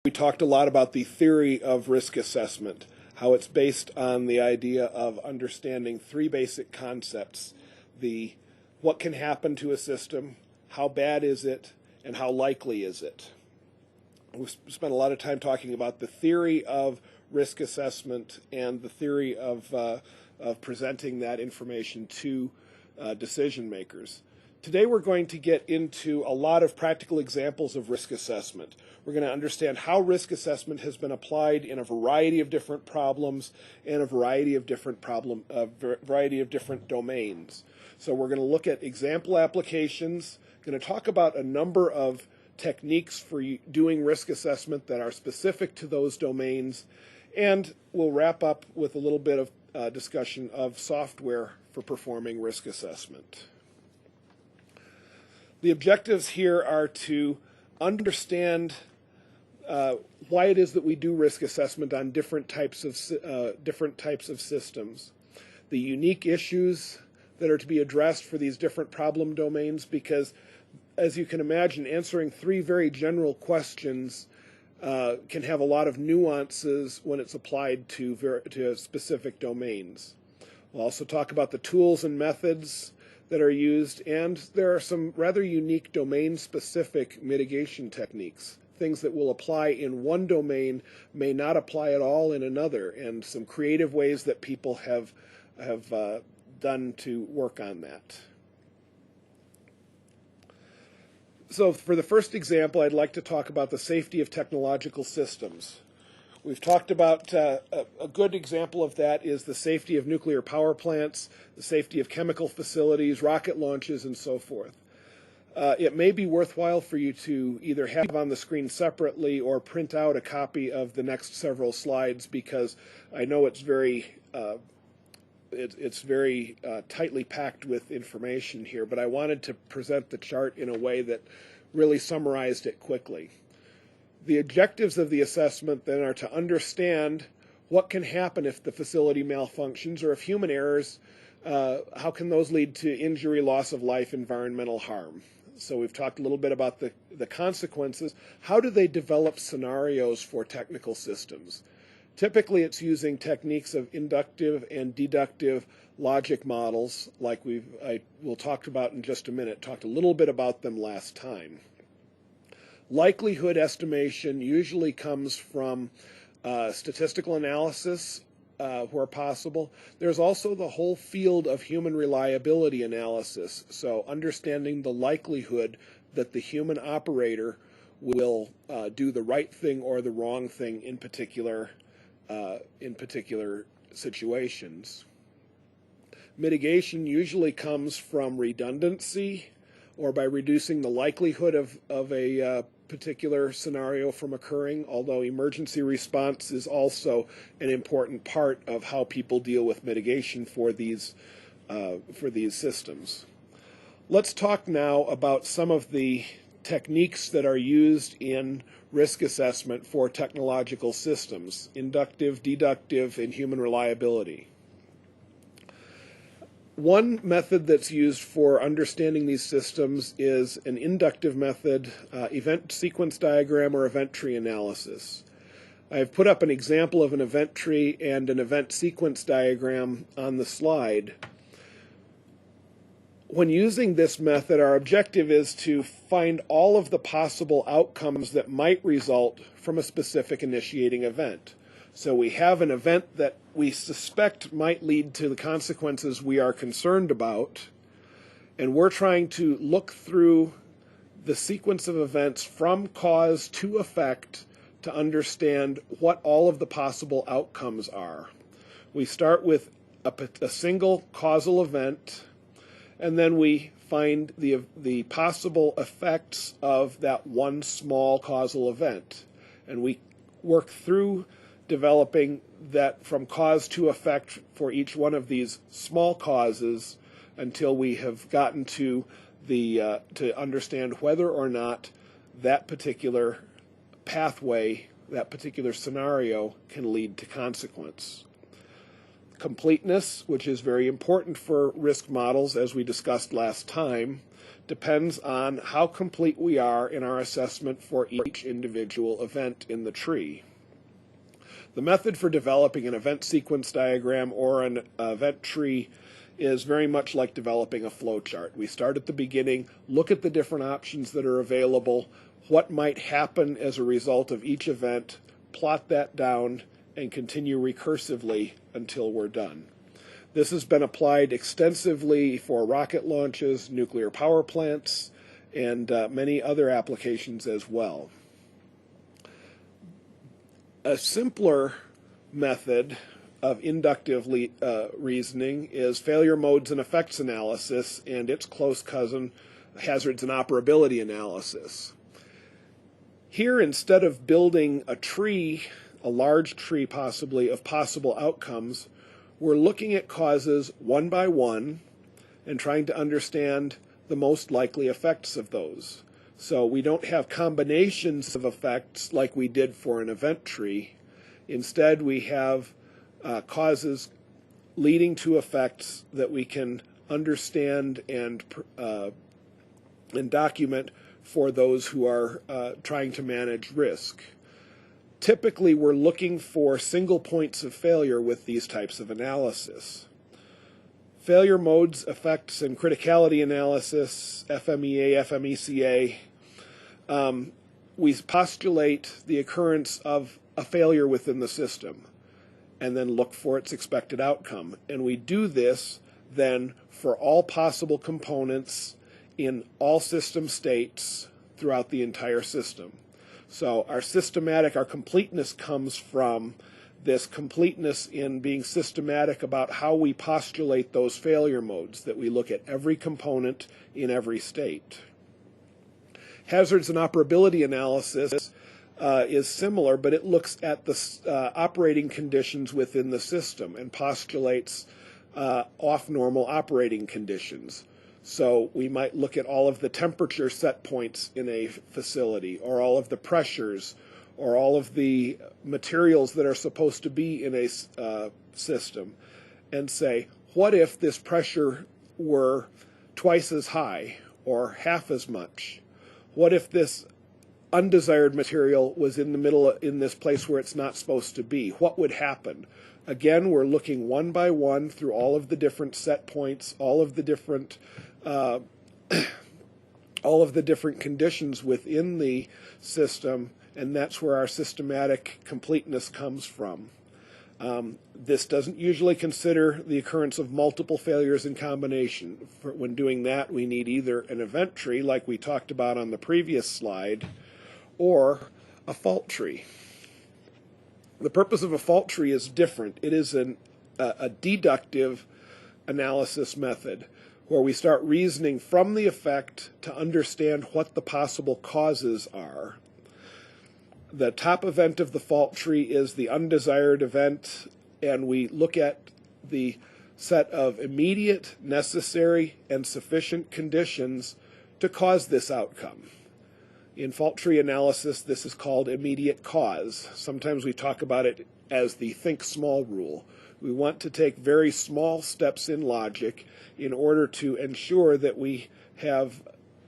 We talked a lot about the theory of risk assessment, how it's based on the idea of understanding three basic concepts: what can happen to a system, how bad is it, and how likely is it. We've spent a lot of time talking about the theory of risk assessment and the theory of presenting that information to decision makers. Today we're going to get into a lot of practical examples of risk assessment. We're going to understand how risk assessment has been applied in a variety of different problems and a variety of different domains. So we're going to look at example applications, going to talk about a number of techniques for doing risk assessment that are specific to those domains, and we'll wrap up with a little bit of discussion of software for performing risk assessment. The objectives here are to understand why it is that we do risk assessment on different types of systems, the unique issues that are to be addressed for these different problem domains, because as you can imagine, answering three very general questions can have a lot of nuances when it's applied to specific domains. We'll also talk about the tools and methods that are used, and there are some rather unique domain-specific mitigation techniques. Things that will apply in one domain may not apply at all in another, and some creative ways that people have done to work on that. So for the first example, I'd like to talk about the safety of technological systems. We've talked about a good example of that is the safety of nuclear power plants, the safety of chemical facilities, rocket launches, and so forth. It may be worthwhile for you to either have on the screen separately or print out a copy of the next several slides, because I know it's very tightly packed with information here, but I wanted to present the chart in a way that really summarized it quickly. The objectives of the assessment then are to understand what can happen if the facility malfunctions, or if human errors, how can those lead to injury, loss of life, environmental harm. So we've talked a little bit about the consequences. How do they develop scenarios for technical systems? Typically, it's using techniques of inductive and deductive logic models, like we'll talk about in just a minute. Talked a little bit about them last time. Likelihood estimation usually comes from statistical analysis where possible. There's also the whole field of human reliability analysis, so understanding the likelihood that the human operator will do the right thing or the wrong thing in particular situations. Mitigation usually comes from redundancy, or by reducing the likelihood of a particular scenario from occurring, although emergency response is also an important part of how people deal with mitigation for these systems. Let's talk now about some of the techniques that are used in risk assessment for technological systems: inductive, deductive, and human reliability. One method that's used for understanding these systems is an inductive method, event sequence diagram or event tree analysis. I've put up an example of an event tree and an event sequence diagram on the slide. When using this method, our objective is to find all of the possible outcomes that might result from a specific initiating event. So we have an event that we suspect might lead to the consequences we are concerned about, and we're trying to look through the sequence of events from cause to effect to understand what all of the possible outcomes are. We start with a single causal event, and then we find the possible effects of that one small causal event. And we work through developing that from cause to effect for each one of these small causes until we have gotten to to understand whether or not that particular pathway, that particular scenario can lead to consequence. Completeness, which is very important for risk models, as we discussed last time, depends on how complete we are in our assessment for each individual event in the tree. The method for developing an event sequence diagram or an event tree is very much like developing a flowchart. We start at the beginning, look at the different options that are available, what might happen as a result of each event, plot that down, and continue recursively until we're done. This has been applied extensively for rocket launches, nuclear power plants, and many other applications as well. A simpler method of inductive reasoning is failure modes and effects analysis and its close cousin, hazards and operability analysis. Here, instead of building a tree, a large tree possibly, of possible outcomes, we're looking at causes one by one and trying to understand the most likely effects of those. So we don't have combinations of effects like we did for an event tree. Instead, we have causes leading to effects that we can understand and document for those who are trying to manage risk. Typically, we're looking for single points of failure with these types of analysis. Failure modes, effects, and criticality analysis, FMEA, FMECA, we postulate the occurrence of a failure within the system and then look for its expected outcome. And we do this then for all possible components in all system states throughout the entire system. So our completeness comes from this completeness in being systematic about how we postulate those failure modes, that we look at every component in every state. Hazards and operability analysis is similar, but it looks at the operating conditions within the system and postulates off-normal operating conditions. So we might look at all of the temperature set points in a facility, or all of the pressures, or all of the materials that are supposed to be in a system, and say, what if this pressure were twice as high or half as much? What if this undesired material was in the middle, in this place where it's not supposed to be? What would happen? Again, we're looking one by one through all of the different set points, all of the different conditions within the system, and that's where our systematic completeness comes from. This doesn't usually consider the occurrence of multiple failures in combination. When doing that, we need either an event tree, like we talked about on the previous slide, or a fault tree. The purpose of a fault tree is different. It is a deductive analysis method where we start reasoning from the effect to understand what the possible causes are. The top event of the fault tree is the undesired event, and we look at the set of immediate, necessary, and sufficient conditions to cause this outcome. In fault tree analysis, this is called immediate cause. Sometimes we talk about it as the think small rule. We want to take very small steps in logic in order to ensure that we have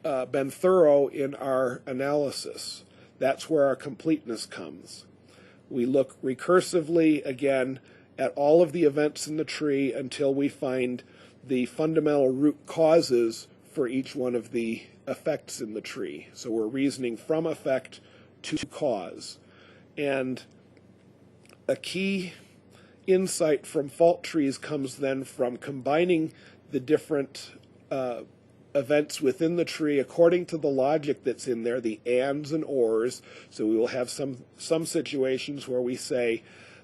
been thorough in our analysis. That's where our completeness comes. We look recursively, again, at all of the events in the tree until we find the fundamental root causes for each one of the effects in the tree. So we're reasoning from effect to cause. And a key insight from fault trees comes then from combining the different events within the tree according to the logic that's in there, the ands and ors. So we will have some situations where we say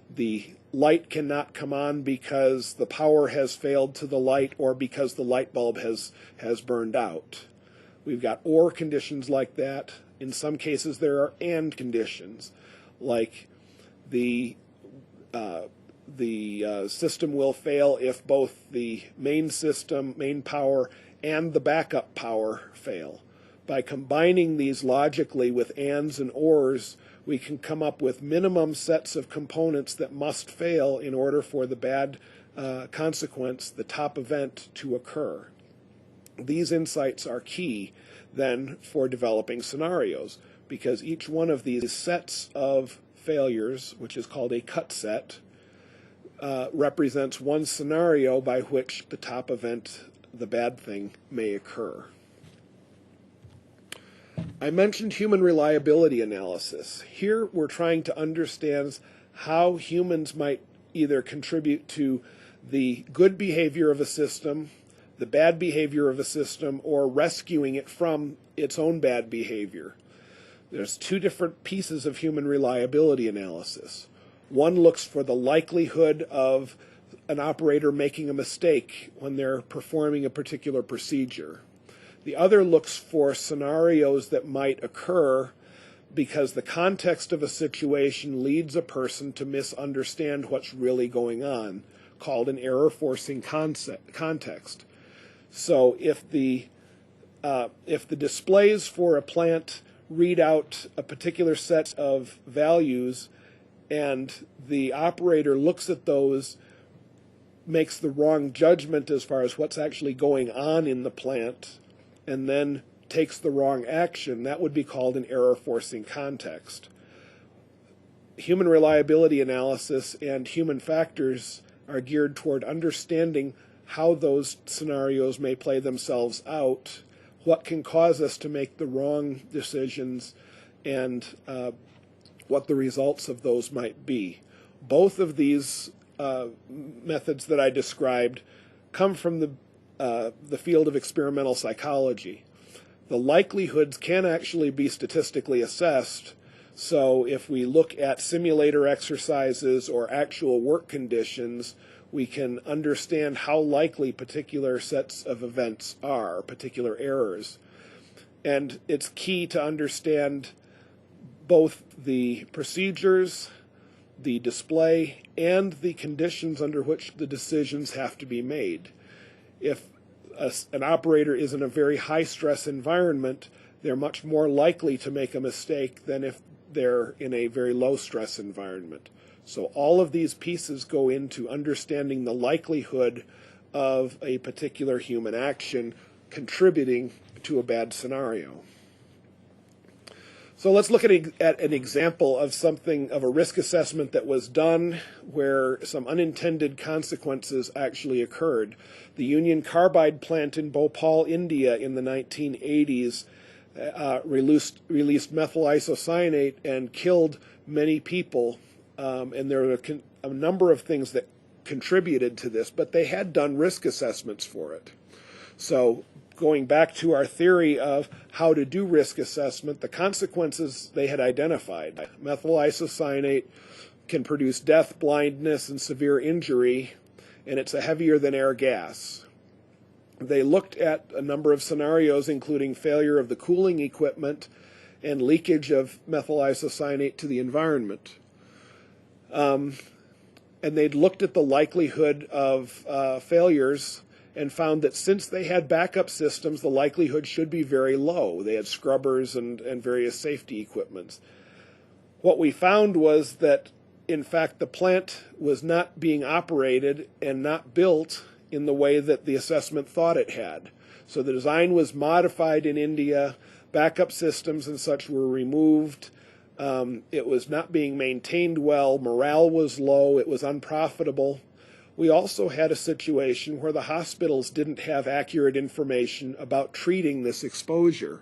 the light cannot come on because the power has failed to the light or because the light bulb has burned out. We've got or conditions like that. In some cases there are and conditions, like the system will fail if both the main power, and the backup power fail. By combining these logically with ands and ors, we can come up with minimum sets of components that must fail in order for the bad consequence, the top event, to occur. These insights are key then for developing scenarios, because each one of these sets of failures, which is called a cut set, represents one scenario by which the top event, the bad thing, may occur. I mentioned human reliability analysis. Here we're trying to understand how humans might either contribute to the good behavior of a system, the bad behavior of a system, or rescuing it from its own bad behavior. There's two different pieces of human reliability analysis. One looks for the likelihood of an operator making a mistake when they're performing a particular procedure. The other looks for scenarios that might occur because the context of a situation leads a person to misunderstand what's really going on, called an error-forcing context. So if the displays for a plant read out a particular set of values and the operator looks at those, makes the wrong judgment as far as what's actually going on in the plant, and then takes the wrong action, that would be called an error-forcing context. Human reliability analysis and human factors are geared toward understanding how those scenarios may play themselves out, what can cause us to make the wrong decisions, and what the results of those might be. Both of these methods that I described come from the field of experimental psychology. The likelihoods can actually be statistically assessed. So if we look at simulator exercises or actual work conditions, we can understand how likely particular sets of events are, particular errors. And it's key to understand both the procedures, the display, and the conditions under which the decisions have to be made. If an operator is in a very high-stress environment, they're much more likely to make a mistake than if they're in a very low-stress environment. So all of these pieces go into understanding the likelihood of a particular human action contributing to a bad scenario. So let's look at an example of a risk assessment that was done where some unintended consequences actually occurred. The Union Carbide plant in Bhopal, India in the 1980s released methyl isocyanate and killed many people. And there were a number of things that contributed to this, but they had done risk assessments for it. So going back to our theory of how to do risk assessment, the consequences they had identified. Methyl isocyanate can produce death, blindness, and severe injury, and it's a heavier than air gas. They looked at a number of scenarios, including failure of the cooling equipment and leakage of methyl isocyanate to the environment. And they'd looked at the likelihood of failures and found that since they had backup systems, the likelihood should be very low. They had scrubbers and various safety equipments. What we found was that, in fact, the plant was not being operated and not built in the way that the assessment thought it had. So the design was modified in India, backup systems and such were removed, it was not being maintained well, morale was low, it was unprofitable. We also had a situation where the hospitals didn't have accurate information about treating this exposure.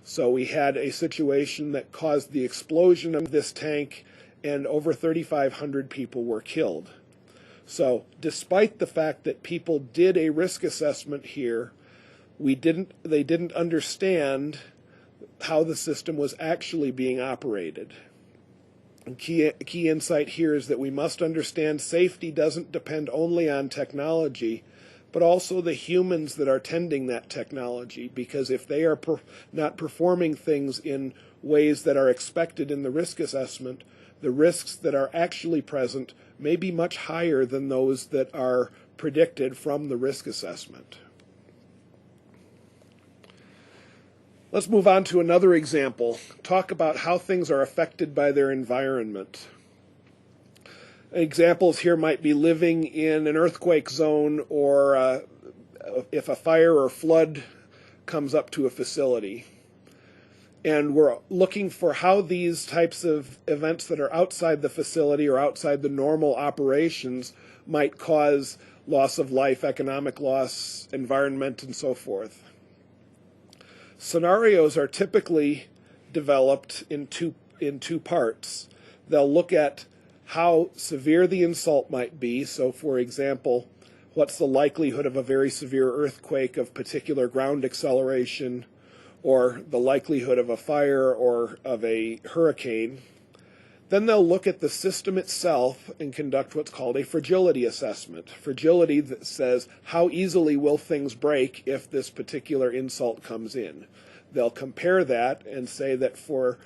So we had a situation that caused the explosion of this tank and over 3,500 people were killed. So despite the fact that people did a risk assessment here, they didn't understand how the system was actually being operated. And key insight here is that we must understand safety doesn't depend only on technology, but also the humans that are tending that technology, because if they are not performing things in ways that are expected in the risk assessment, the risks that are actually present may be much higher than those that are predicted from the risk assessment. Let's move on to another example. Talk about how things are affected by their environment. Examples here might be living in an earthquake zone or if a fire or flood comes up to a facility. And we're looking for how these types of events that are outside the facility or outside the normal operations might cause loss of life, economic loss, environment, and so forth. Scenarios are typically developed in two parts. They'll look at how severe the insult might be. So, for example, what's the likelihood of a very severe earthquake of particular ground acceleration, or the likelihood of a fire or of a hurricane. Then they'll look at the system itself and conduct what's called a fragility assessment. Fragility that says how easily will things break if this particular insult comes in. They'll compare that and say that for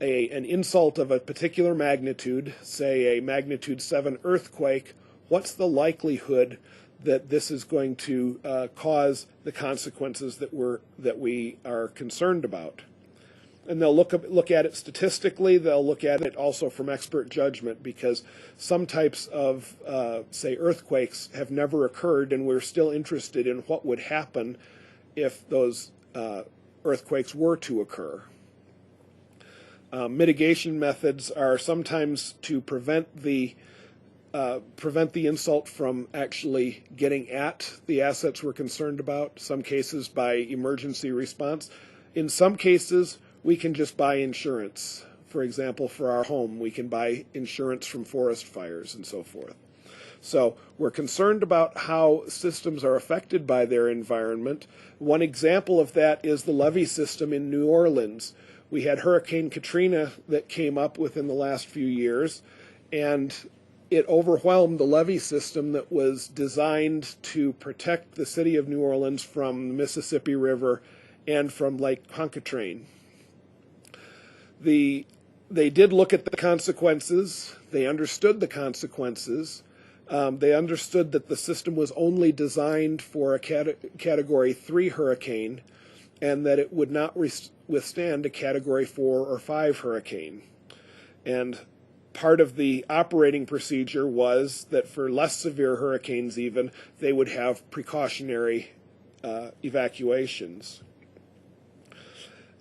an insult of a particular magnitude, say a magnitude 7 earthquake, what's the likelihood that this is going to cause the consequences that we are concerned about. And they'll look at it statistically. They'll look at it also from expert judgment, because some types of, say, earthquakes have never occurred, and we're still interested in what would happen if those earthquakes were to occur. Mitigation methods are sometimes to prevent the insult from actually getting at the assets we're concerned about, some cases by emergency response. In some cases, we can just buy insurance. For example, for our home, we can buy insurance from forest fires and so forth. So we're concerned about how systems are affected by their environment. One example of that is the levee system in New Orleans. We had Hurricane Katrina that came up within the last few years, and it overwhelmed the levee system that was designed to protect the city of New Orleans from the Mississippi River and from Lake Pontchartrain. They did look at the consequences. They understood the consequences. They understood that the system was only designed for a Category 3 hurricane, and that it would not withstand a Category 4 or 5 hurricane. And part of the operating procedure was that for less severe hurricanes even, they would have precautionary evacuations.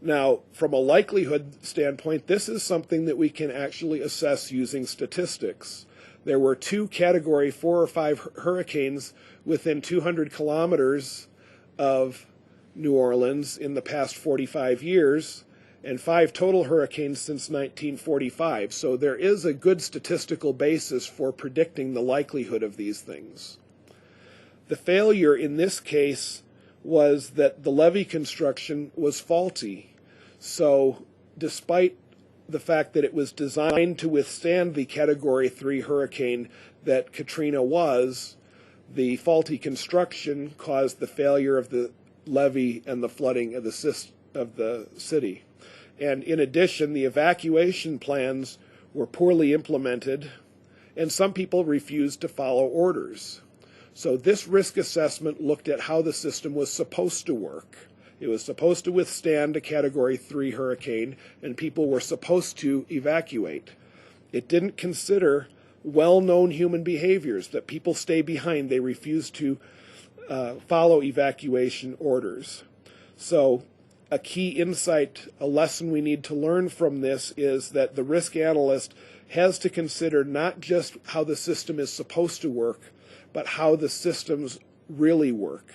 Now, from a likelihood standpoint, this is something that we can actually assess using statistics. There were 2 Category 4 or 5 hurricanes within 200 kilometers of New Orleans in the past 45 years, and 5 total hurricanes since 1945. So there is a good statistical basis for predicting the likelihood of these things. The failure in this case was that the levee construction was faulty. So despite the fact that it was designed to withstand the Category 3 hurricane that Katrina was, the faulty construction caused the failure of the levee and the flooding of the city. And in addition, the evacuation plans were poorly implemented, and some people refused to follow orders. So this risk assessment looked at how the system was supposed to work. It was supposed to withstand a Category 3 hurricane, and people were supposed to evacuate. It didn't consider well-known human behaviors, that people stay behind. They refuse to follow evacuation orders. So a key insight, a lesson we need to learn from this is that the risk analyst has to consider not just how the system is supposed to work, but how the systems really work.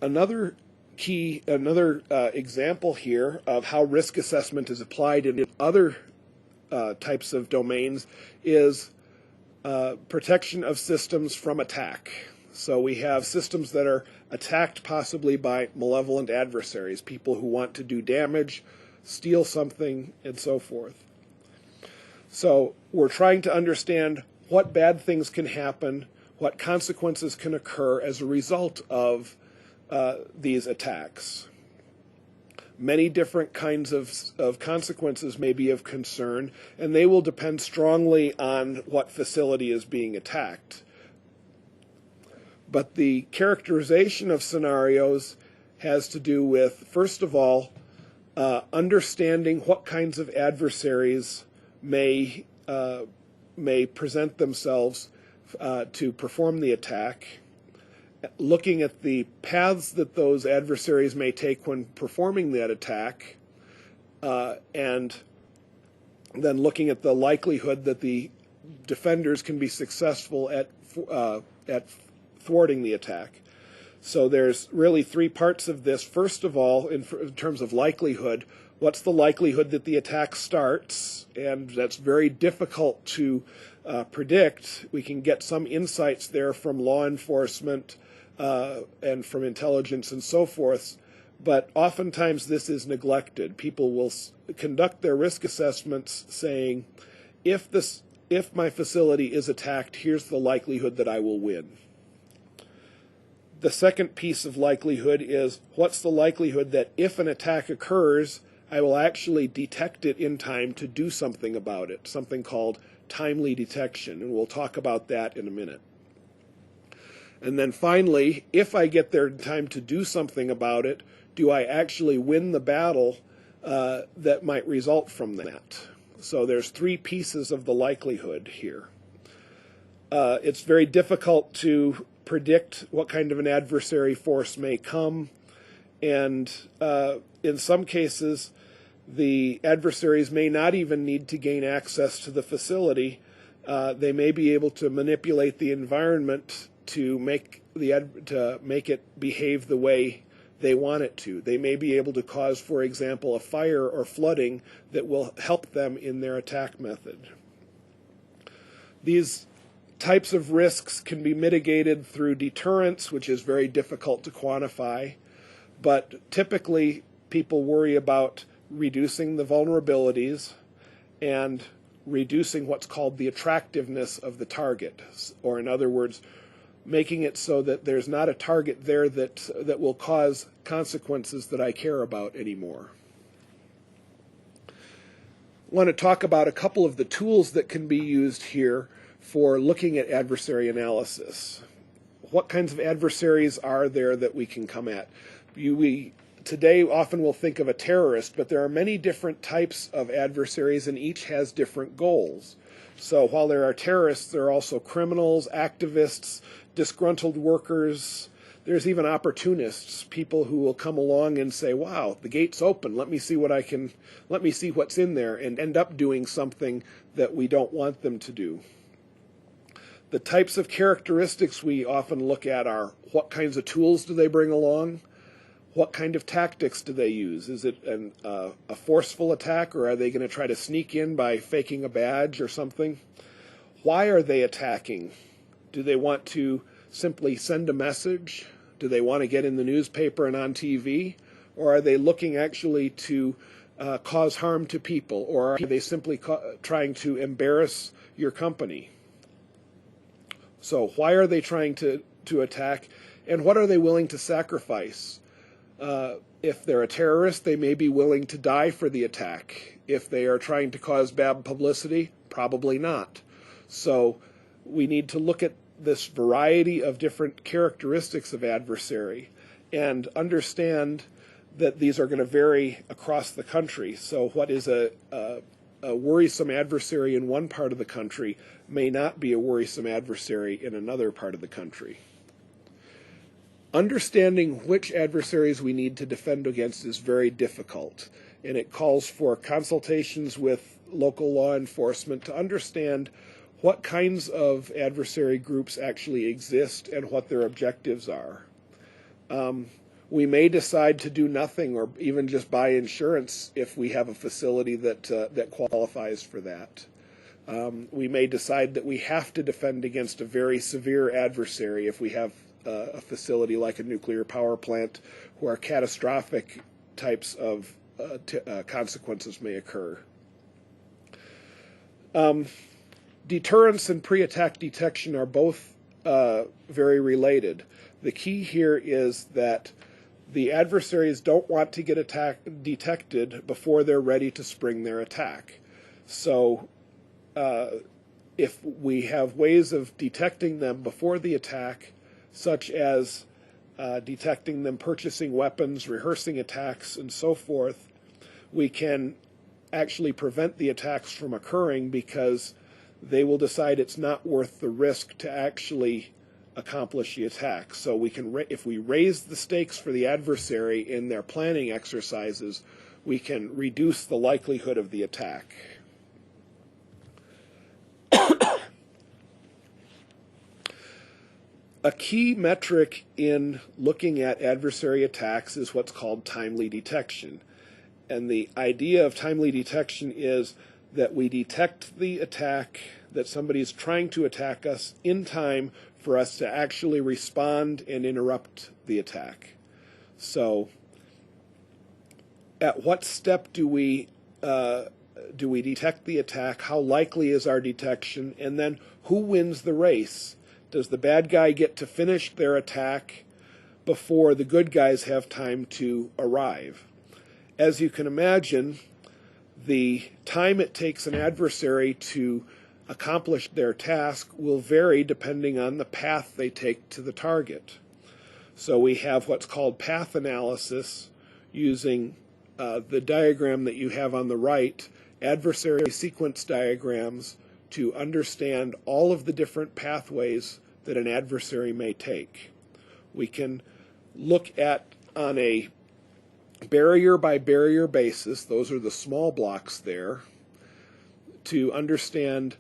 Another example here of how risk assessment is applied in other types of domains is protection of systems from attack. So we have systems that are attacked possibly by malevolent adversaries, people who want to do damage, steal something, and so forth. So we're trying to understand what bad things can happen, what consequences can occur as a result of these attacks. Many different kinds of consequences may be of concern, and they will depend strongly on what facility is being attacked. But the characterization of scenarios has to do with, first of all, understanding what kinds of adversaries may present themselves to perform the attack. looking at the paths that those adversaries may take when performing that attack, and then looking at the likelihood that the defenders can be successful at thwarting the attack. So there's really three parts of this. First of all, in terms of likelihood, what's the likelihood that the attack starts? And that's very difficult to predict. We can get some insights there from law enforcement and from intelligence and so forth, but oftentimes this is neglected. People will conduct their risk assessments saying, if my facility is attacked, here's the likelihood that I will win. The second piece of likelihood is, what's the likelihood that if an attack occurs, I will actually detect it in time to do something about it, something called timely detection, and we'll talk about that in a minute. And then finally, if I get there in time to do something about it, do I actually win the battle that might result from that? So there's three pieces of the likelihood here. It's very difficult to predict what kind of an adversary force may come, and in some cases the adversaries may not even need to gain access to the facility. They may be able to manipulate the environment to make it behave the way they want it to. They may be able to cause, for example, a fire or flooding that will help them in their attack method. These types of risks can be mitigated through deterrence, which is very difficult to quantify, but typically people worry about reducing the vulnerabilities and reducing what's called the attractiveness of the target, or in other words, making it so that there's not a target there that will cause consequences that I care about anymore. I want to talk about a couple of the tools that can be used here for looking at adversary analysis. What kinds of adversaries are there that we can come at? We today often will think of a terrorist, but there are many different types of adversaries and each has different goals. So while there are terrorists, there are also criminals, activists, disgruntled workers. There's even opportunists, people who will come along and say, wow, the gate's open, let me see what's in there, and end up doing something that we don't want them to do. The types of characteristics we often look at are, what kinds of tools do they bring along? What kind of tactics do they use? Is it a forceful attack, or are they going to try to sneak in by faking a badge or something? Why are they attacking? Do they want to simply send a message? Do they want to get in the newspaper and on TV? Or are they looking actually to cause harm to people? Or are they simply trying to embarrass your company? So why are they trying to attack, and what are they willing to sacrifice? If they're a terrorist, they may be willing to die for the attack. If they are trying to cause bad publicity, probably not. So we need to look at this variety of different characteristics of adversary and understand that these are going to vary across the country. So what is a worrisome adversary in one part of the country may not be a worrisome adversary in another part of the country. Understanding which adversaries we need to defend against is very difficult, and it calls for consultations with local law enforcement to understand what kinds of adversary groups actually exist and what their objectives are. We may decide to do nothing or even just buy insurance if we have a facility that qualifies for that. We may decide that we have to defend against a very severe adversary if we have a facility like a nuclear power plant where catastrophic types of consequences may occur. Deterrence and pre-attack detection are both very related. The key here is that the adversaries don't want to get detected before they're ready to spring their attack. So if we have ways of detecting them before the attack, such as detecting them purchasing weapons, rehearsing attacks, and so forth, we can actually prevent the attacks from occurring because they will decide it's not worth the risk to actually accomplish the attack. So we can, if we raise the stakes for the adversary in their planning exercises, we can reduce the likelihood of the attack. A key metric in looking at adversary attacks is what's called timely detection. And the idea of timely detection is that we detect the attack, that somebody is trying to attack us in time for us to actually respond and interrupt the attack. So at what step do we detect the attack? How likely is our detection? And then who wins the race? Does the bad guy get to finish their attack before the good guys have time to arrive? As you can imagine, the time it takes an adversary to accomplish their task will vary depending on the path they take to the target. So we have what's called path analysis using the diagram that you have on the right, adversary sequence diagrams, to understand all of the different pathways that an adversary may take. We can look at, on a barrier by barrier basis, those are the small blocks there, to understand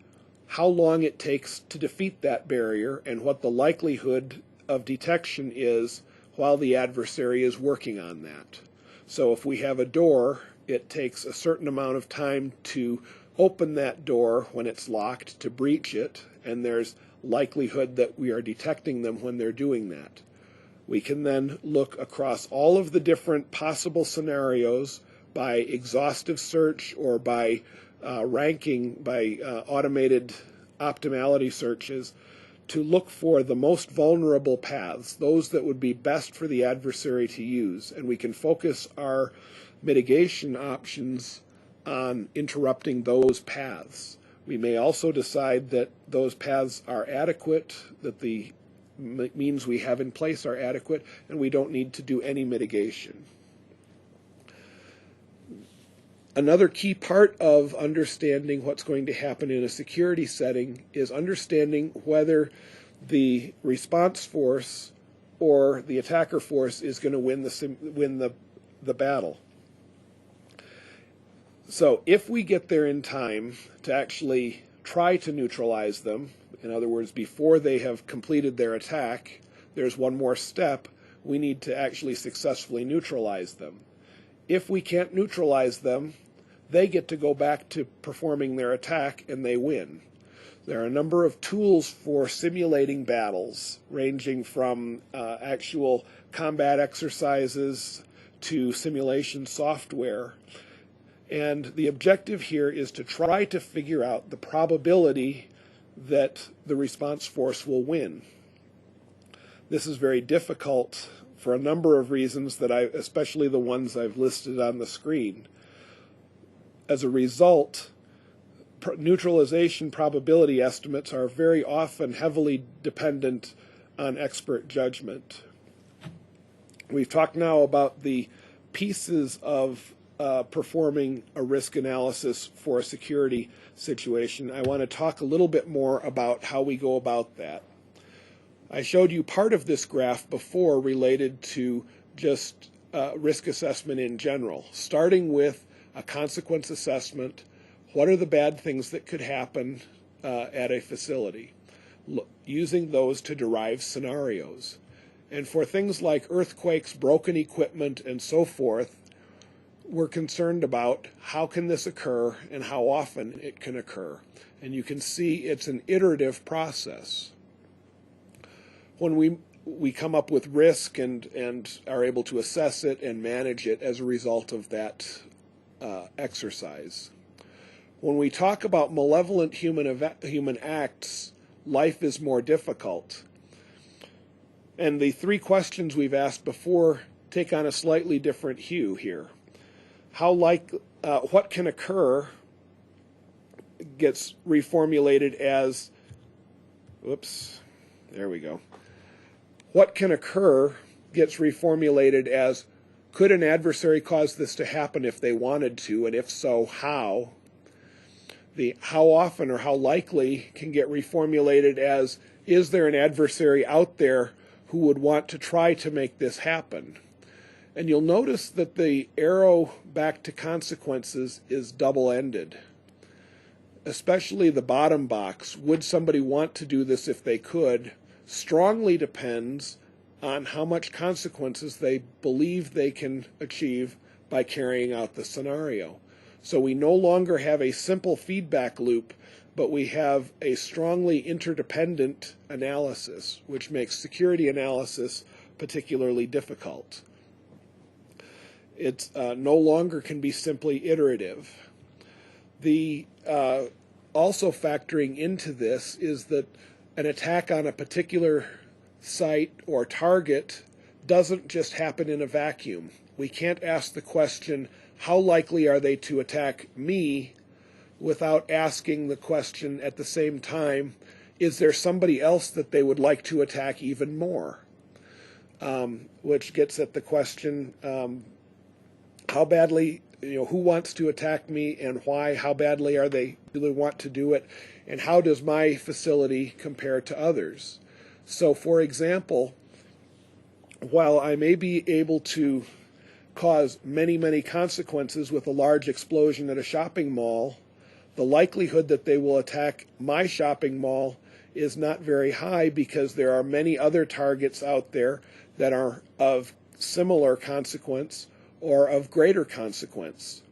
how long it takes to defeat that barrier and what the likelihood of detection is while the adversary is working on that. So if we have a door, it takes a certain amount of time to open that door when it's locked, to breach it, and there's likelihood that we are detecting them when they're doing that. We can then look across all of the different possible scenarios by exhaustive search or by ranking, by automated optimality searches, to look for the most vulnerable paths, those that would be best for the adversary to use. And we can focus our mitigation options on interrupting those paths. We may also decide that those paths are adequate, that the means we have in place are adequate, and we don't need to do any mitigation. Another key part of understanding what's going to happen in a security setting is understanding whether the response force or the attacker force is going to win the battle. So if we get there in time to actually try to neutralize them, in other words, before they have completed their attack, there's one more step. We need to actually successfully neutralize them. If we can't neutralize them, they get to go back to performing their attack and they win. There are a number of tools for simulating battles, ranging from actual combat exercises to simulation software. And the objective here is to try to figure out the probability that the response force will win. This is very difficult for a number of reasons especially the ones I've listed on the screen. As a result, neutralization probability estimates are very often heavily dependent on expert judgment. We've talked now about the pieces of performing a risk analysis for a security situation. I want to talk a little bit more about how we go about that. I showed you part of this graph before related to just risk assessment in general, starting with a consequence assessment. What are the bad things that could happen at a facility? Using those to derive scenarios. And for things like earthquakes, broken equipment, and so forth, we're concerned about how can this occur and how often it can occur. And you can see it's an iterative process. When we come up with risk and are able to assess it and manage it as a result of that exercise. When we talk about malevolent human acts, life is more difficult. And the three questions we've asked before take on a slightly different hue here. What can occur gets reformulated as, what can occur gets reformulated as, could an adversary cause this to happen if they wanted to, and if so, how? The how often or how likely can get reformulated as, is there an adversary out there who would want to try to make this happen? And you'll notice that the arrow back to consequences is double-ended. Especially the bottom box, would somebody want to do this if they could, strongly depends on how much consequences they believe they can achieve by carrying out the scenario. So we no longer have a simple feedback loop, but we have a strongly interdependent analysis, which makes security analysis particularly difficult. It no longer can be simply iterative. The also factoring into this is that an attack on a particular site or target doesn't just happen in a vacuum. We can't ask the question, how likely are they to attack me, without asking the question at the same time, is there somebody else that they would like to attack even more? Which gets at the question, how badly, who wants to attack me and why? How badly do they want to do it? And how does my facility compare to others? So, for example, while I may be able to cause many, many consequences with a large explosion at a shopping mall, the likelihood that they will attack my shopping mall is not very high, because there are many other targets out there that are of similar consequence or of greater consequence.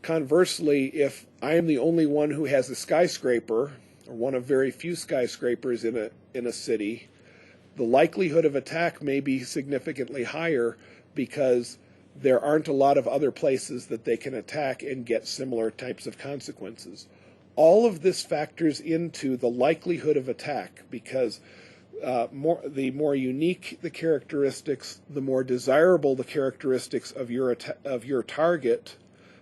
Conversely, if I am the only one who has a skyscraper, or one of very few skyscrapers in a city, the likelihood of attack may be significantly higher, because there aren't a lot of other places that they can attack and get similar types of consequences. All of this factors into the likelihood of attack, because the more unique the characteristics, the more desirable the characteristics of your target,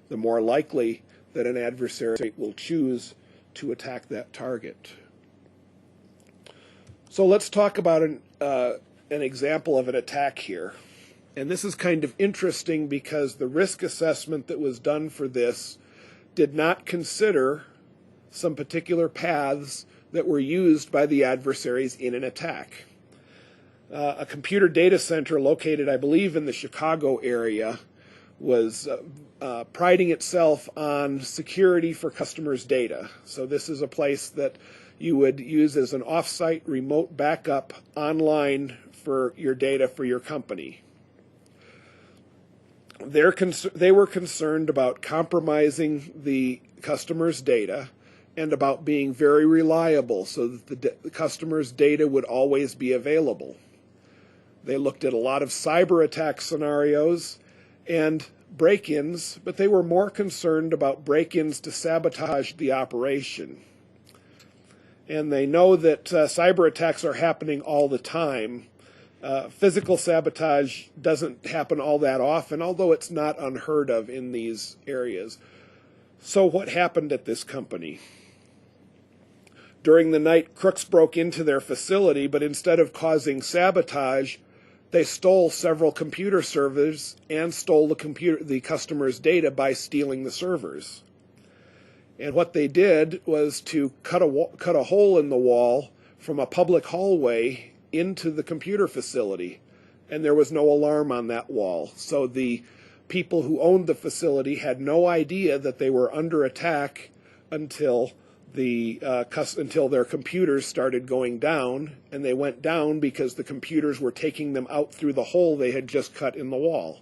the more likely that an adversary will choose to attack that target. So let's talk about an example of an attack here. And this is kind of interesting, because the risk assessment that was done for this did not consider some particular paths that were used by the adversaries in an attack. A computer data center located, I believe, in the Chicago area was priding itself on security for customers' data. So this is a place that you would use as an off-site remote backup online for your data for your company. They were concerned about compromising the customer's data and about being very reliable, so that the customer's data would always be available. They looked at a lot of cyber attack scenarios and break-ins, but they were more concerned about break-ins to sabotage the operation. And they know that cyber attacks are happening all the time. Physical sabotage doesn't happen all that often, although it's not unheard of in these areas. So what happened at this company? During the night, crooks broke into their facility, but instead of causing sabotage, they stole several computer servers and stole the customer's data by stealing the servers. And what they did was to cut a hole in the wall from a public hallway into the computer facility, and there was no alarm on that wall. So the people who owned the facility had no idea that they were under attack until their computers started going down, and they went down because the computers were taking them out through the hole they had just cut in the wall.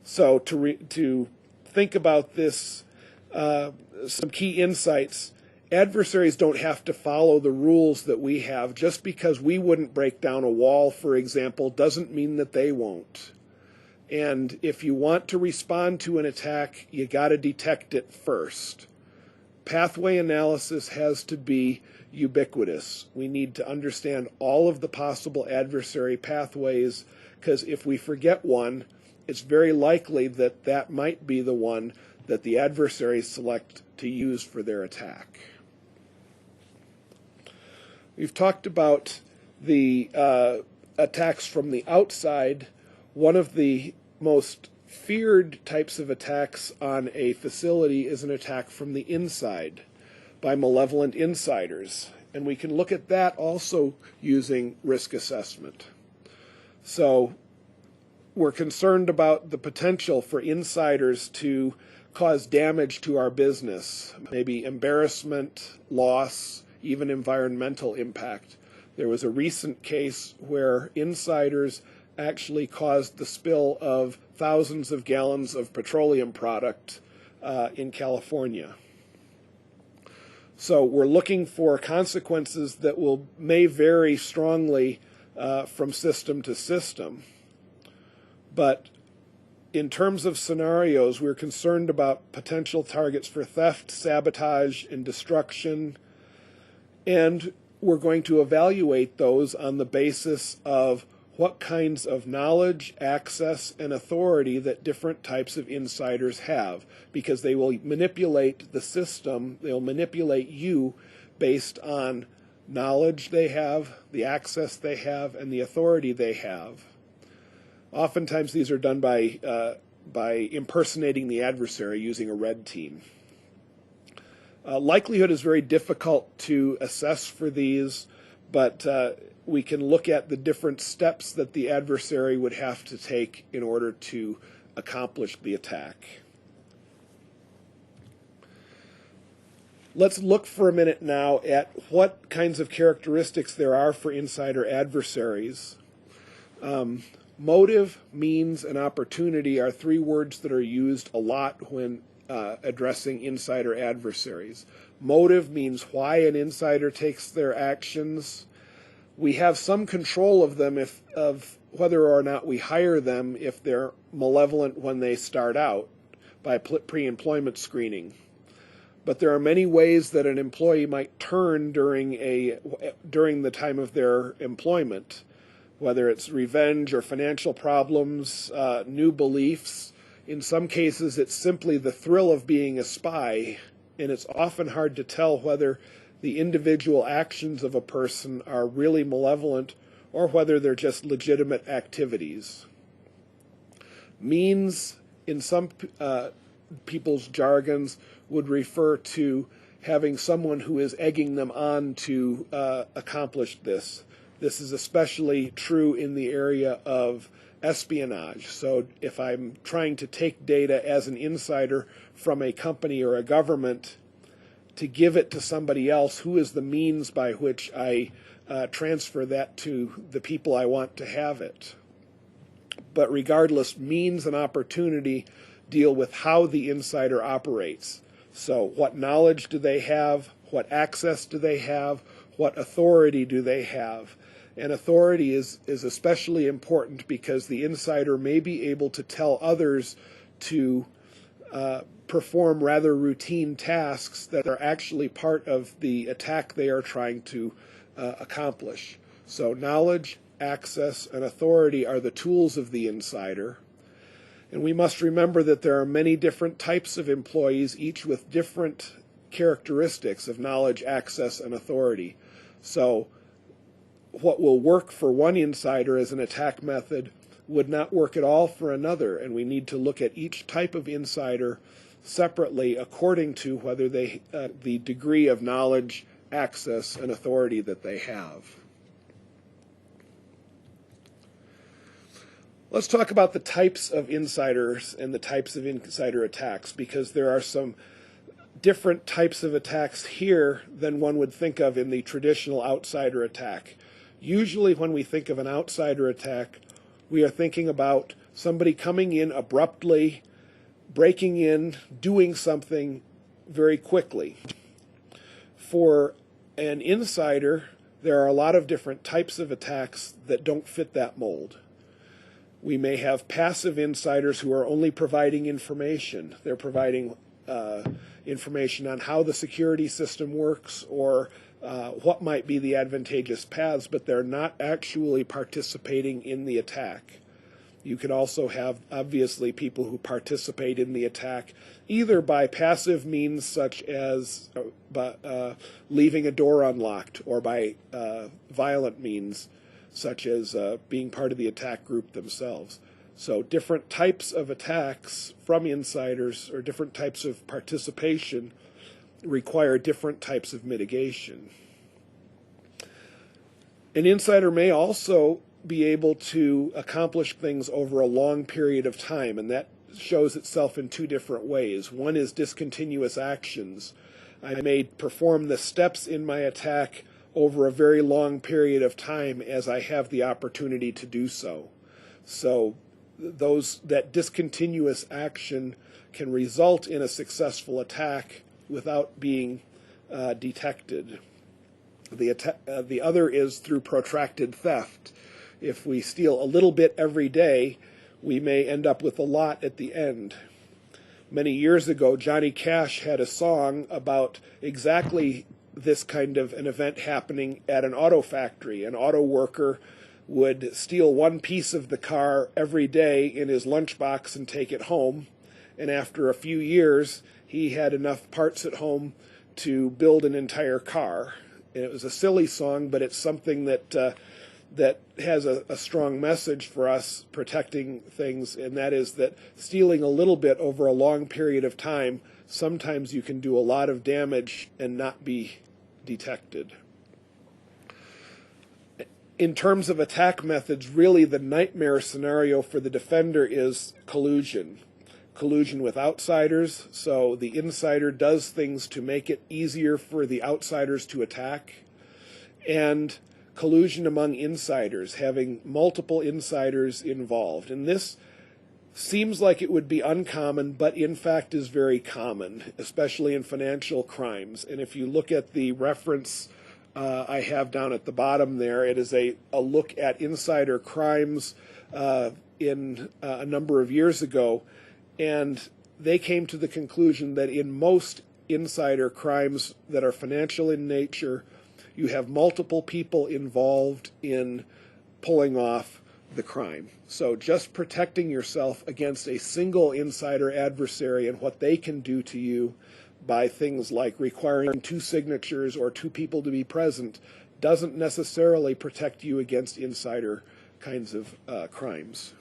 So to think about this, some key insights. Adversaries don't have to follow the rules that we have. Just because we wouldn't break down a wall, for example, doesn't mean that they won't. And if you want to respond to an attack, you got to detect it first. Pathway analysis has to be ubiquitous. We need to understand all of the possible adversary pathways, because if we forget one, it's very likely that that might be the one that the adversaries select to use for their attack. We've talked about the attacks from the outside. One of the most feared types of attacks on a facility is an attack from the inside by malevolent insiders. And we can look at that also using risk assessment. So we're concerned about the potential for insiders to cause damage to our business, maybe embarrassment, loss, even environmental impact. There was a recent case where insiders actually caused the spill of thousands of gallons of petroleum product in California. So we're looking for consequences that may vary strongly from system to system. But in terms of scenarios, we're concerned about potential targets for theft, sabotage, and destruction, and we're going to evaluate those on the basis of what kinds of knowledge, access, and authority that different types of insiders have, because they will manipulate the system, they'll manipulate you based on knowledge they have, the access they have, and the authority they have. Oftentimes these are done by impersonating the adversary using a red team. Likelihood is very difficult to assess for these, but we can look at the different steps that the adversary would have to take in order to accomplish the attack. Let's look for a minute now at what kinds of characteristics there are for insider adversaries. Motive, means, and opportunity are three words that are used a lot when addressing insider adversaries. Motive means why an insider takes their actions. We have some control of them of whether or not we hire them if they're malevolent when they start out by pre-employment screening. But there are many ways that an employee might turn during the time of their employment, whether it's revenge or financial problems, new beliefs. In some cases, it's simply the thrill of being a spy, and it's often hard to tell whether the individual actions of a person are really malevolent or whether they're just legitimate activities. Means, in some people's jargons, would refer to having someone who is egging them on to accomplish this. This is especially true in the area of espionage. So if I'm trying to take data as an insider from a company or a government to give it to somebody else, who is the means by which I transfer that to the people I want to have it? But regardless, means and opportunity deal with how the insider operates. So what knowledge do they have? What access do they have? What authority do they have? And authority is especially important because the insider may be able to tell others to perform rather routine tasks that are actually part of the attack they are trying to accomplish. So knowledge, access, and authority are the tools of the insider. And we must remember that there are many different types of employees, each with different characteristics of knowledge, access, and authority. So what will work for one insider as an attack method would not work at all for another, and we need to look at each type of insider separately according to whether they the degree of knowledge, access, and authority that they have. Let's talk about the types of insiders and the types of insider attacks, because there are some different types of attacks here than one would think of in the traditional outsider attack. Usually when we think of an outsider attack, we are thinking about somebody coming in abruptly, breaking in, doing something very quickly. For an insider, there are a lot of different types of attacks that don't fit that mold. We may have passive insiders who are only providing information. They're providing information on how the security system works or what might be the advantageous paths, but they're not actually participating in the attack. You can also have, obviously, people who participate in the attack either by passive means such as leaving a door unlocked, or by violent means such as being part of the attack group themselves. So different types of attacks from insiders or different types of participation require different types of mitigation. An insider may also be able to accomplish things over a long period of time, and that shows itself in two different ways. One is discontinuous actions. I may perform the steps in my attack over a very long period of time as I have the opportunity to do so. So that discontinuous action can result in a successful attack without being detected. The other is through protracted theft. If we steal a little bit every day, we may end up with a lot at the end. Many years ago, Johnny Cash had a song about exactly this kind of an event happening at an auto factory. An auto worker would steal one piece of the car every day in his lunchbox and take it home. And after a few years, he had enough parts at home to build an entire car. And it was a silly song, but it's something that has a strong message for us protecting things, and that is that stealing a little bit over a long period of time, sometimes you can do a lot of damage and not be detected. In terms of attack methods, really the nightmare scenario for the defender is collusion. Collusion with outsiders, so the insider does things to make it easier for the outsiders to attack, and collusion among insiders, having multiple insiders involved. And this seems like it would be uncommon, but in fact is very common, especially in financial crimes. And if you look at the reference I have down at the bottom there, it is a look at insider crimes in a number of years ago. And they came to the conclusion that in most insider crimes that are financial in nature, you have multiple people involved in pulling off the crime. So just protecting yourself against a single insider adversary and what they can do to you by things like requiring 2 signatures or 2 people to be present doesn't necessarily protect you against insider kinds of crimes.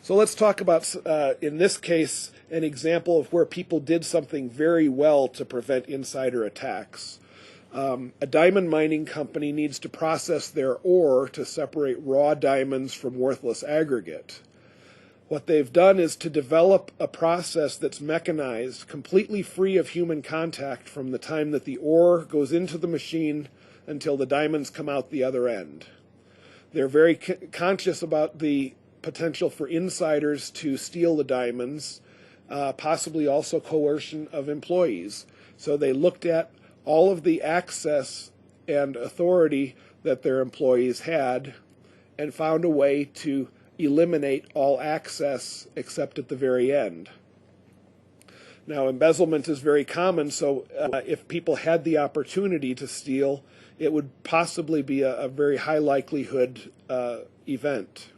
So let's talk about, in this case, an example of where people did something very well to prevent insider attacks. A diamond mining company needs to process their ore to separate raw diamonds from worthless aggregate. What they've done is to develop a process that's mechanized, completely free of human contact from the time that the ore goes into the machine until the diamonds come out the other end. They're very conscious about the potential for insiders to steal the diamonds, possibly also coercion of employees. So they looked at all of the access and authority that their employees had and found a way to eliminate all access except at the very end. Now, embezzlement is very common, so if people had the opportunity to steal, it would possibly be a very high likelihood event.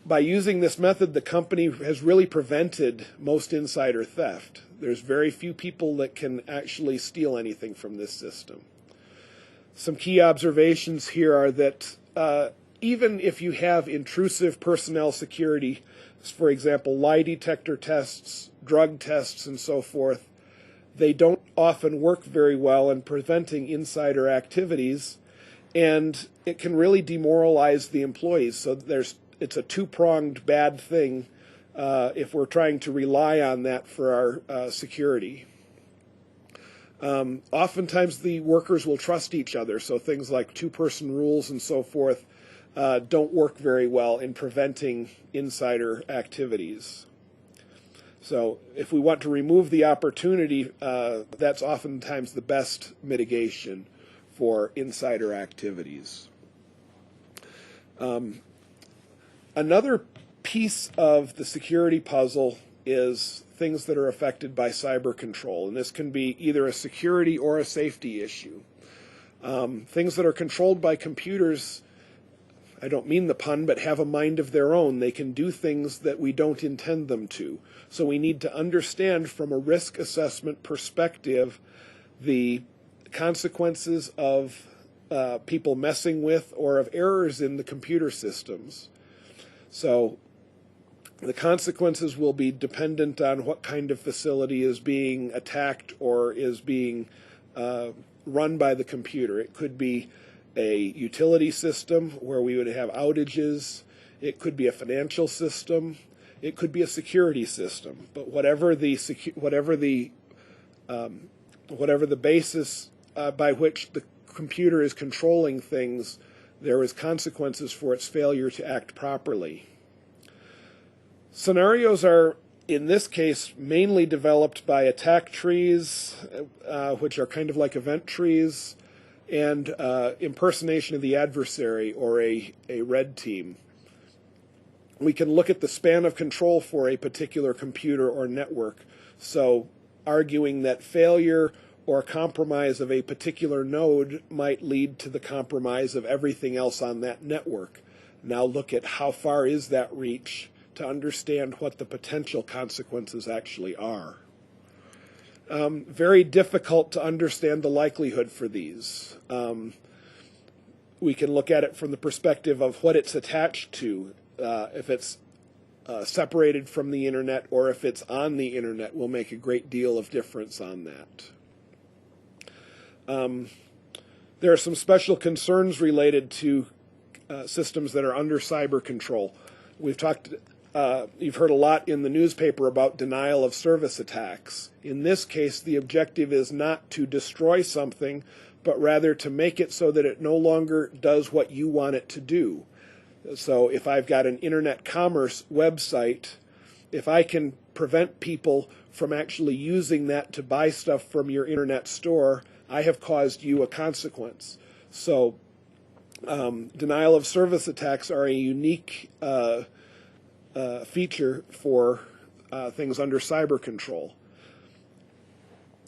By using this method, the company has really prevented most insider theft. There's very few people that can actually steal anything from this system. Some key observations here are that even if you have intrusive personnel security, for example, lie detector tests, drug tests, and so forth, they don't often work very well in preventing insider activities, and it can really demoralize the employees. So it's a two-pronged bad thing if we're trying to rely on that for our security. Oftentimes the workers will trust each other, so things like two-person rules and so forth don't work very well in preventing insider activities. So if we want to remove the opportunity, that's oftentimes the best mitigation for insider activities. Another piece of the security puzzle is things that are affected by cyber control, and this can be either a security or a safety issue. Things that are controlled by computers, I don't mean the pun, but have a mind of their own. They can do things that we don't intend them to. So we need to understand from a risk assessment perspective the consequences of people messing with or of errors in the computer systems. So the consequences will be dependent on what kind of facility is being attacked or is being run by the computer. It could be a utility system where we would have outages. It could be a financial system. It could be a security system. But whatever the basis by which the computer is controlling things, there is consequences for its failure to act properly. Scenarios are, in this case, mainly developed by attack trees, which are kind of like event trees, and impersonation of the adversary, or a red team. We can look at the span of control for a particular computer or network. So arguing that failure or compromise of a particular node might lead to the compromise of everything else on that network. Now look at how far is that reach to understand what the potential consequences actually are. Very difficult to understand the likelihood for these. We can look at it from the perspective of what it's attached to. If it's separated from the internet or if it's on the internet will make a great deal of difference on that. There are some special concerns related to systems that are under cyber control. You've heard a lot in the newspaper about denial of service attacks. In this case, the objective is not to destroy something, but rather to make it so that it no longer does what you want it to do. So if I've got an internet commerce website, if I can prevent people from actually using that to buy stuff from your internet store, I have caused you a consequence. So denial of service attacks are a unique feature for things under cyber control.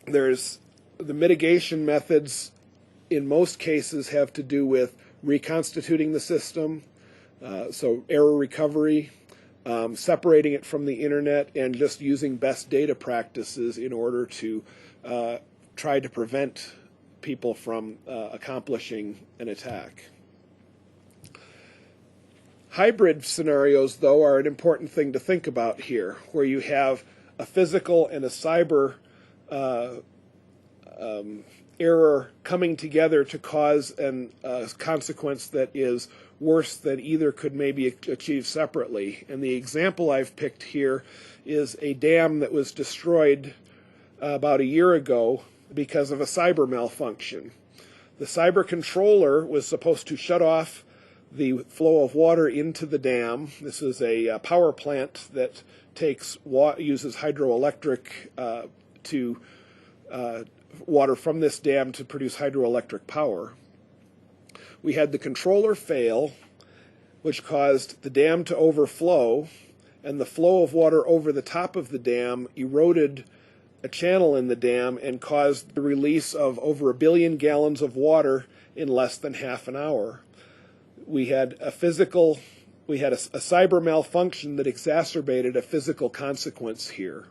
There's the mitigation methods in most cases have to do with reconstituting the system, so error recovery, separating it from the internet, and just using best data practices in order to try to prevent people from accomplishing an attack. Hybrid scenarios, though, are an important thing to think about here, where you have a physical and a cyber error coming together to cause a consequence that is worse than either could maybe achieve separately. And the example I've picked here is a dam that was destroyed about a year ago because of a cyber malfunction. The cyber controller was supposed to shut off the flow of water into the dam. This is a power plant that uses hydroelectric to water from this dam to produce hydroelectric power. We had the controller fail, which caused the dam to overflow, and the flow of water over the top of the dam eroded a channel in the dam and caused the release of over 1 billion gallons of water in less than half an hour. We had a cyber malfunction that exacerbated a physical consequence here.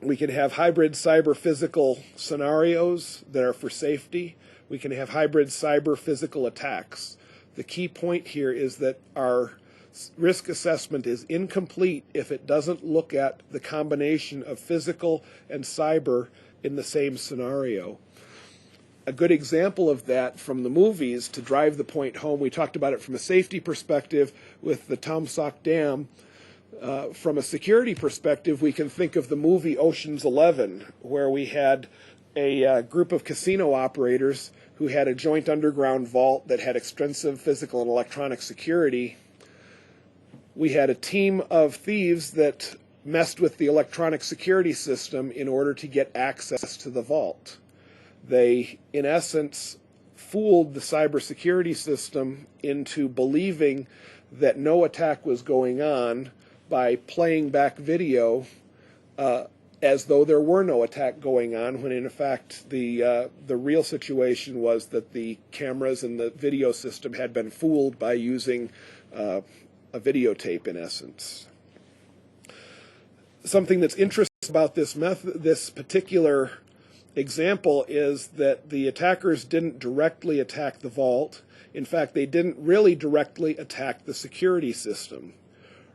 We can have hybrid cyber-physical scenarios that are for safety. We can have hybrid cyber-physical attacks. The key point here is that our risk assessment is incomplete if it doesn't look at the combination of physical and cyber in the same scenario. A good example of that from the movies, to drive the point home, we talked about it from a safety perspective with the Tamsok Dam. From a security perspective, we can think of the movie Ocean's 11, where we had a group of casino operators who had a joint underground vault that had extensive physical and electronic security. We had a team of thieves that messed with the electronic security system in order to get access to the vault. They, in essence, fooled the cybersecurity system into believing that no attack was going on by playing back video as though there were no attack going on, when in fact the real situation was that the cameras and the video system had been fooled by using a videotape, in essence. Something that's interesting about this particular example is that the attackers didn't directly attack the vault. In fact, they didn't really directly attack the security system.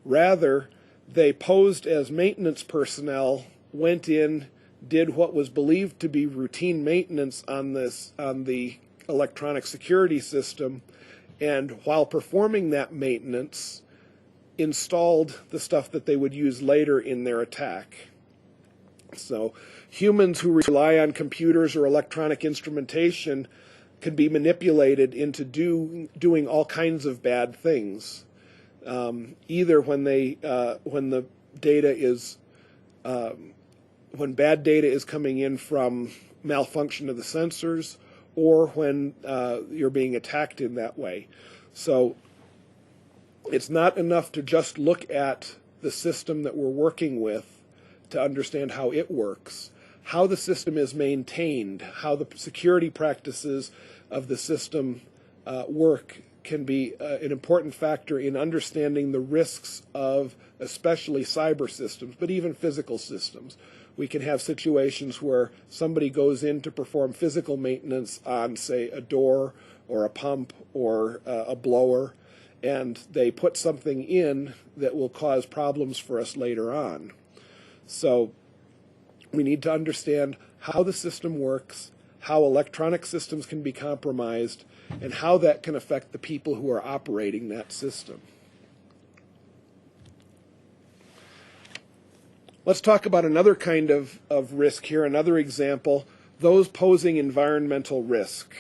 Rather, they posed as maintenance personnel, went in, did what was believed to be routine maintenance on the electronic security system, and while performing that maintenance, installed the stuff that they would use later in their attack. So humans who rely on computers or electronic instrumentation can be manipulated into doing all kinds of bad things. Either when the data is when bad data is coming in from malfunction of the sensors, or when you're being attacked in that way. So it's not enough to just look at the system that we're working with to understand how it works. How the system is maintained, how the security practices of the system work can be an important factor in understanding the risks of especially cyber systems, but even physical systems. We can have situations where somebody goes in to perform physical maintenance on, say, a door or a pump or a blower, and they put something in that will cause problems for us later on. So we need to understand how the system works, how electronic systems can be compromised, and how that can affect the people who are operating that system. Let's talk about another kind of risk here, another example, those posing environmental risk.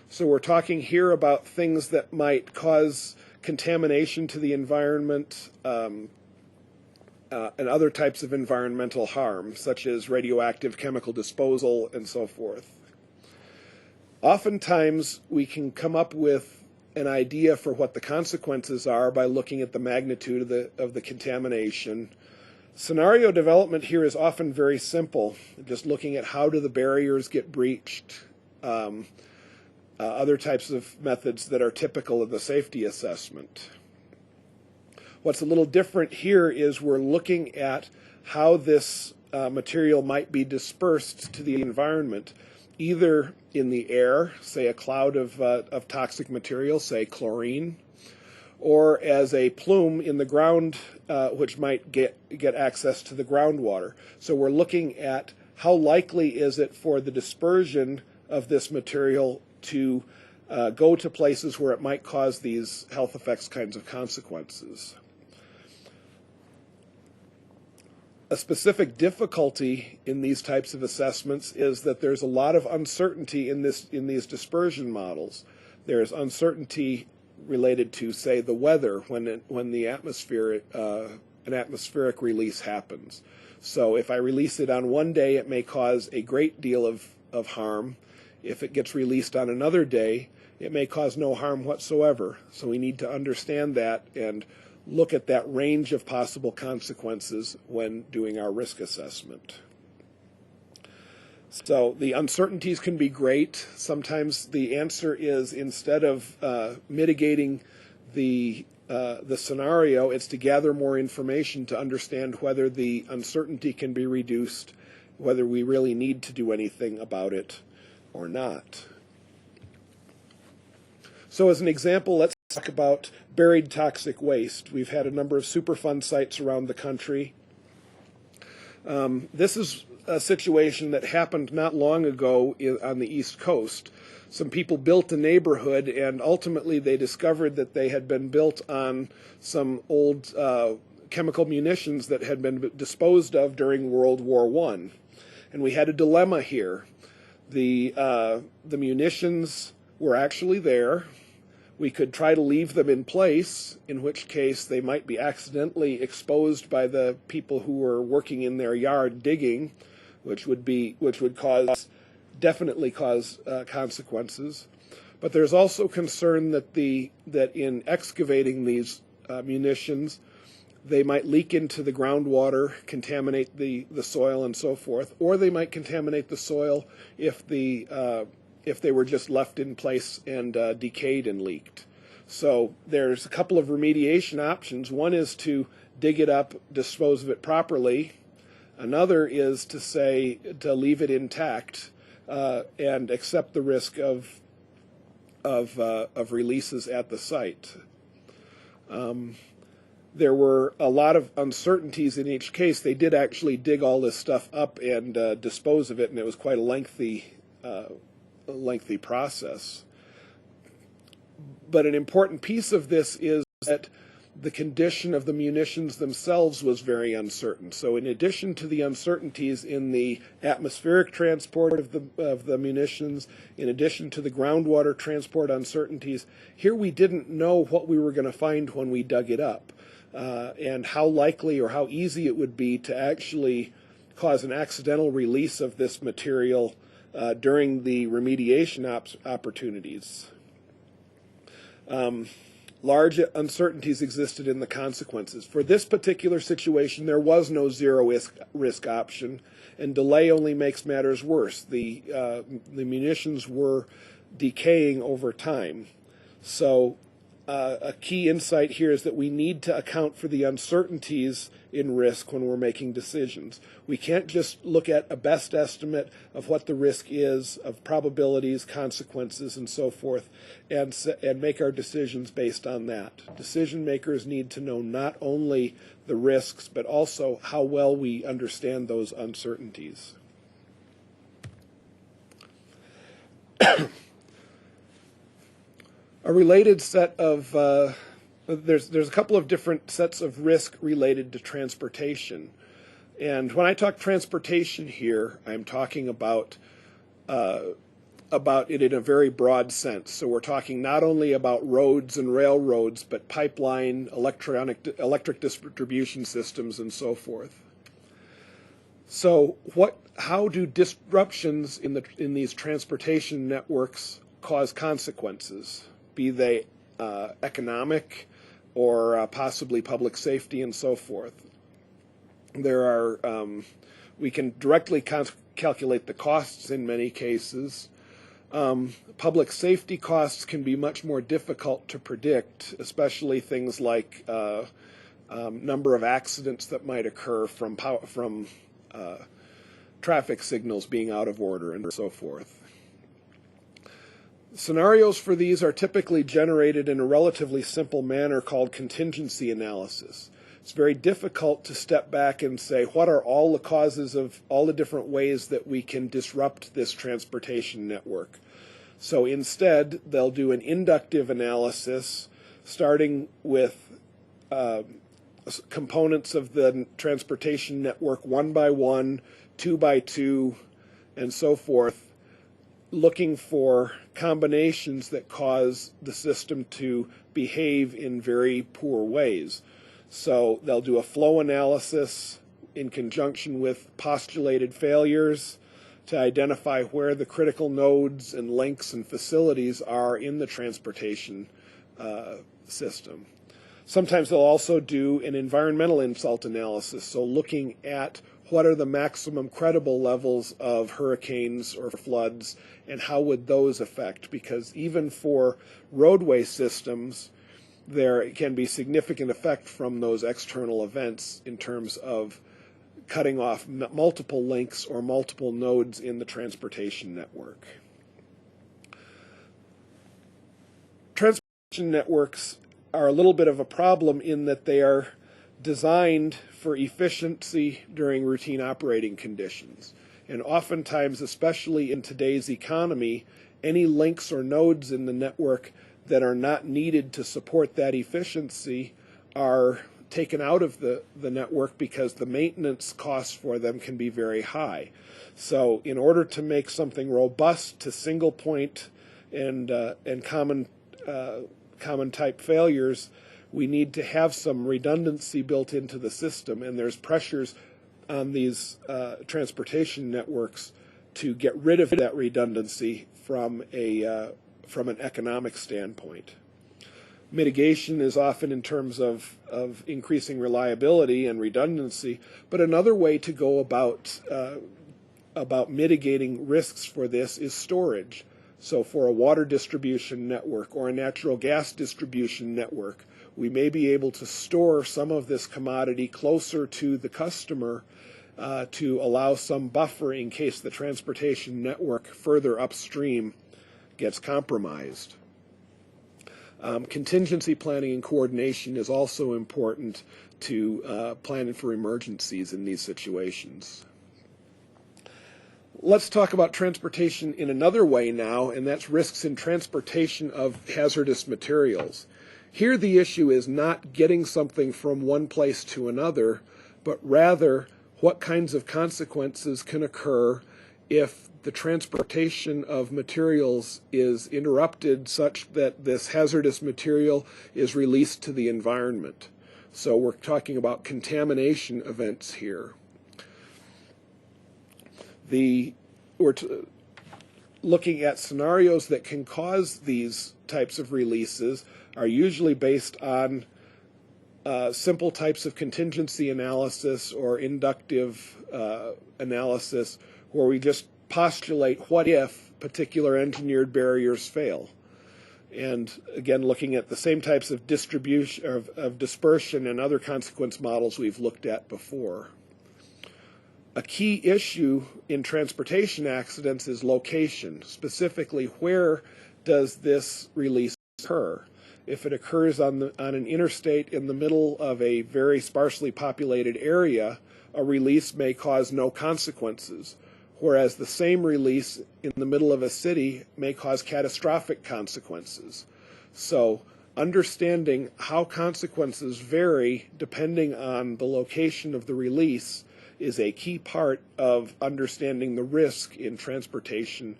So we're talking here about things that might cause contamination to the environment and other types of environmental harm, such as radioactive chemical disposal and so forth. Oftentimes, we can come up with an idea for what the consequences are by looking at the magnitude of the contamination. Scenario development here is often very simple, just looking at how do the barriers get breached, other types of methods that are typical of the safety assessment. What's a little different here is we're looking at how this material might be dispersed to the environment, either in the air, say a cloud of toxic material, say chlorine, or as a plume in the ground, which might get access to the groundwater. So we're looking at how likely is it for the dispersion of this material to go to places where it might cause these health effects kinds of consequences. A specific difficulty in these types of assessments is that there's a lot of uncertainty in these dispersion models. There's uncertainty related to, say, the weather when the atmosphere an atmospheric release happens. So if I release it on one day, it may cause a great deal of harm. If it gets released on another day, it may cause no harm whatsoever. So we need to understand that and look at that range of possible consequences when doing our risk assessment. So the uncertainties can be great. Sometimes the answer is, instead of mitigating the scenario, it's to gather more information to understand whether the uncertainty can be reduced, whether we really need to do anything about it or not. So as an example, let's talk about buried toxic waste. We've had a number of Superfund sites around the country. This is a situation that happened not long ago on the East Coast. Some people built a neighborhood, and ultimately they discovered that they had been built on some old chemical munitions that had been disposed of during World War I. And we had a dilemma here. The munitions were actually there. We could try to leave them in place, in which case they might be accidentally exposed by the people who were working in their yard digging, which would definitely cause consequences. But there's also concern that in excavating these munitions, they might leak into the groundwater, contaminate the soil and so forth, or they might contaminate the soil if they were just left in place and decayed and leaked. So there's a couple of remediation options. One is to dig it up, dispose of it properly. Another is to leave it intact and accept the risk of releases at the site. There were a lot of uncertainties in each case. They did actually dig all this stuff up and dispose of it, and it was quite a lengthy lengthy process. But an important piece of this is that the condition of the munitions themselves was very uncertain. So in addition to the uncertainties in the atmospheric transport of the munitions, in addition to the groundwater transport uncertainties, here we didn't know what we were going to find when we dug it up, and how likely or how easy it would be to actually cause an accidental release of this material during the remediation opportunities. Large uncertainties existed in the consequences. For this particular situation, there was no zero risk option, and delay only makes matters worse. The munitions were decaying over time. So a key insight here is that we need to account for the uncertainties in risk when we're making decisions. We can't just look at a best estimate of what the risk is, of probabilities, consequences, and so forth, and make our decisions based on that. Decision makers need to know not only the risks, but also how well we understand those uncertainties. A related set of there's a couple of different sets of risk related to transportation, and when I talk transportation here, I'm talking about it in a very broad sense. So we're talking not only about roads and railroads, but pipeline, electric distribution systems, and so forth. So how do disruptions in these transportation networks cause consequences, be they economic or possibly public safety and so forth? There are, we can directly calculate the costs in many cases. Public safety costs can be much more difficult to predict, especially things like number of accidents that might occur from traffic signals being out of order and so forth. Scenarios for these are typically generated in a relatively simple manner called contingency analysis. It's very difficult to step back and say, what are all the causes of all the different ways that we can disrupt this transportation network? So instead, they'll do an inductive analysis, starting with components of the transportation network one by one, two by two, and so forth, looking for combinations that cause the system to behave in very poor ways. So they'll do a flow analysis in conjunction with postulated failures to identify where the critical nodes and links and facilities are in the transportation system. Sometimes they'll also do an environmental insult analysis, so looking at what are the maximum credible levels of hurricanes or floods, and how would those affect? Because even for roadway systems, there can be significant effect from those external events in terms of cutting off multiple links or multiple nodes in the transportation network. Transportation networks are a little bit of a problem in that they are designed for efficiency during routine operating conditions. And oftentimes, especially in today's economy, any links or nodes in the network that are not needed to support that efficiency are taken out of the network because the maintenance costs for them can be very high. So in order to make something robust to single point and common type failures, we need to have some redundancy built into the system, and there's pressures on these transportation networks to get rid of that redundancy from an economic standpoint. Mitigation is often in terms of increasing reliability and redundancy, but another way to go about mitigating risks for this is storage. So for a water distribution network or a natural gas distribution network, we may be able to store some of this commodity closer to the customer to allow some buffer in case the transportation network further upstream gets compromised. Contingency planning and coordination is also important to planning for emergencies in these situations. Let's talk about transportation in another way now, and that's risks in transportation of hazardous materials. Here the issue is not getting something from one place to another, but rather what kinds of consequences can occur if the transportation of materials is interrupted such that this hazardous material is released to the environment. So we're talking about contamination events here. We're looking at scenarios that can cause these types of releases are usually based on simple types of contingency analysis or inductive analysis, where we just postulate what if particular engineered barriers fail. And again, looking at the same types of distribution of dispersion and other consequence models we've looked at before. A key issue in transportation accidents is location. Specifically, where does this release occur? If it occurs on an interstate in the middle of a very sparsely populated area, a release may cause no consequences, whereas the same release in the middle of a city may cause catastrophic consequences. So understanding how consequences vary depending on the location of the release is a key part of understanding the risk in transportation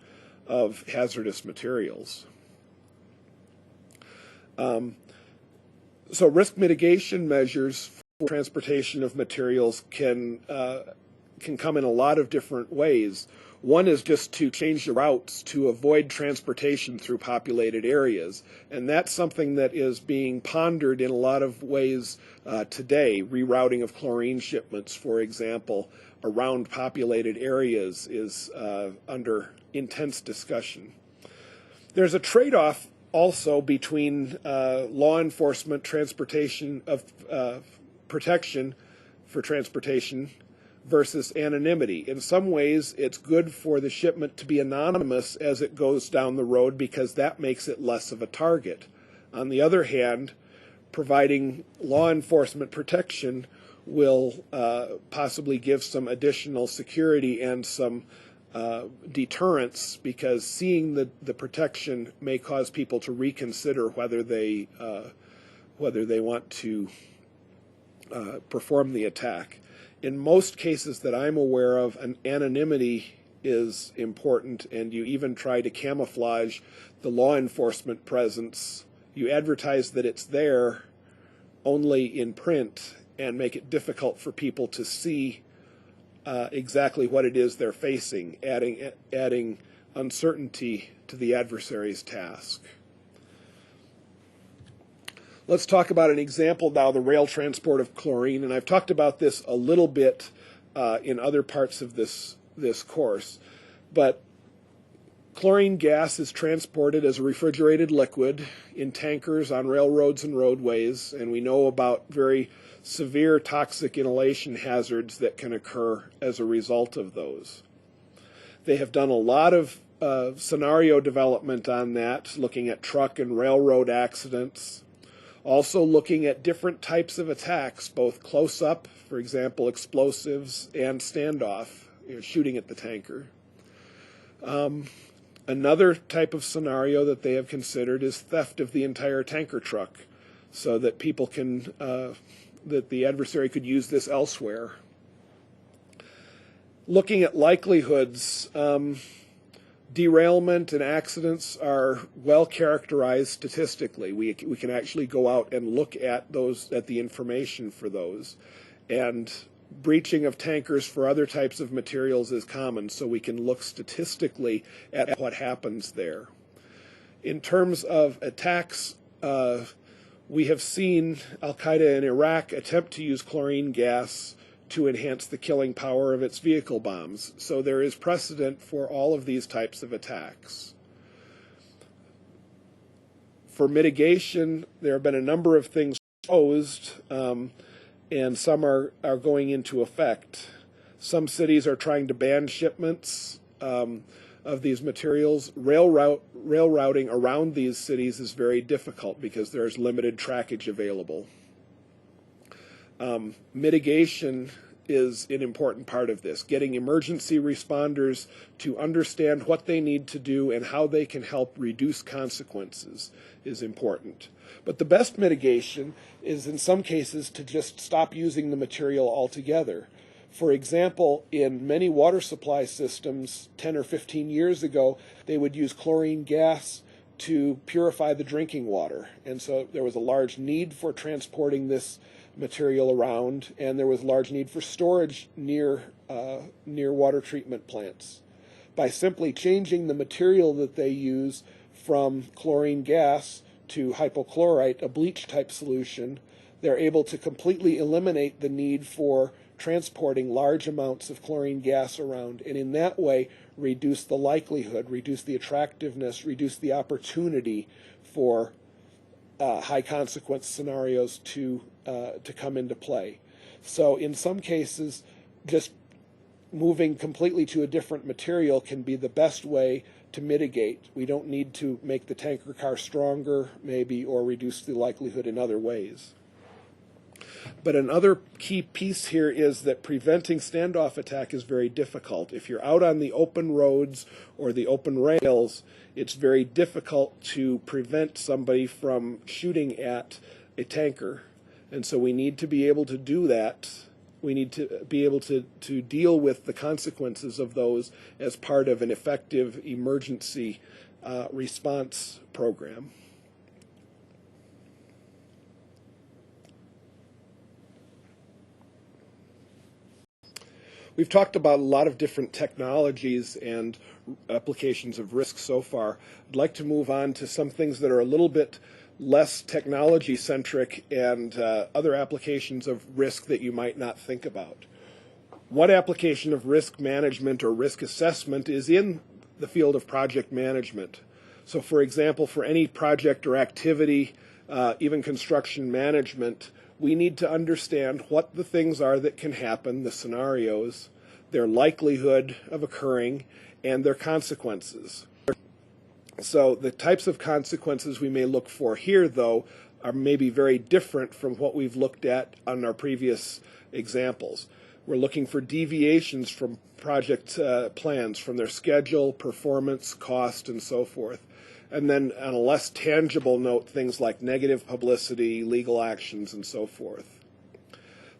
of hazardous materials. So risk mitigation measures for transportation of materials can come in a lot of different ways. One is just to change the routes to avoid transportation through populated areas. And that's something that is being pondered in a lot of ways today. Rerouting of chlorine shipments, for example, around populated areas is under intense discussion. There's a trade-off also between law enforcement transportation of protection for transportation versus anonymity. In some ways, it's good for the shipment to be anonymous as it goes down the road because that makes it less of a target. On the other hand, providing law enforcement protection will possibly give some additional security and some deterrence, because seeing the protection may cause people to reconsider whether they want to perform the attack. In most cases that I'm aware of, an anonymity is important, and you even try to camouflage the law enforcement presence. You advertise that it's there only in print and make it difficult for people to see exactly what it is they're facing, adding uncertainty to the adversary's task. Let's talk about an example now, the rail transport of chlorine, and I've talked about this a little bit in other parts of this course, but chlorine gas is transported as a refrigerated liquid in tankers on railroads and roadways, and we know about very severe toxic inhalation hazards that can occur as a result of those. They have done a lot of scenario development on that, looking at truck and railroad accidents. Also looking at different types of attacks, both close-up, for example, explosives, and standoff, shooting at the tanker. Another type of scenario that they have considered is theft of the entire tanker truck, so that people can, that the adversary could use this elsewhere. Looking at likelihoods, derailment and accidents are well characterized statistically. We can actually go out and look at the information for those. And breaching of tankers for other types of materials is common, so we can look statistically at what happens there. In terms of attacks, we have seen Al-Qaeda in Iraq attempt to use chlorine gas to enhance the killing power of its vehicle bombs. So there is precedent for all of these types of attacks. For mitigation, there have been a number of things proposed, and some are going into effect. Some cities are trying to ban shipments of these materials. Rail routing around these cities is very difficult because there's limited trackage available. Mitigation is an important part of this. Getting emergency responders to understand what they need to do and how they can help reduce consequences is important. But the best mitigation is in some cases to just stop using the material altogether. For example, in many water supply systems 10 or 15 years ago, they would use chlorine gas to purify the drinking water. And so there was a large need for transporting this material around, and there was a large need for storage near water treatment plants. By simply changing the material that they use from chlorine gas to hypochlorite, a bleach-type solution, they're able to completely eliminate the need for transporting large amounts of chlorine gas around, and in that way reduce the likelihood, reduce the attractiveness, reduce the opportunity for high consequence scenarios to come into play. So in some cases, just moving completely to a different material can be the best way to mitigate. We don't need to make the tanker car stronger, maybe, or reduce the likelihood in other ways. But another key piece here is that preventing standoff attack is very difficult. If you're out on the open roads or the open rails, it's very difficult to prevent somebody from shooting at a tanker. And so we need to be able to do that. We need to be able to deal with the consequences of those as part of an effective emergency response program. We've talked about a lot of different technologies and applications of risk so far. I'd like to move on to some things that are a little bit less technology-centric and other applications of risk that you might not think about. One application of risk management or risk assessment is in the field of project management. So for example, for any project or activity, even construction management, we need to understand what the things are that can happen, the scenarios, their likelihood of occurring, and their consequences. So the types of consequences we may look for here, though, are maybe very different from what we've looked at on our previous examples. We're looking for deviations from project plans, from their schedule, performance, cost, and so forth. And then on a less tangible note, things like negative publicity, legal actions, and so forth.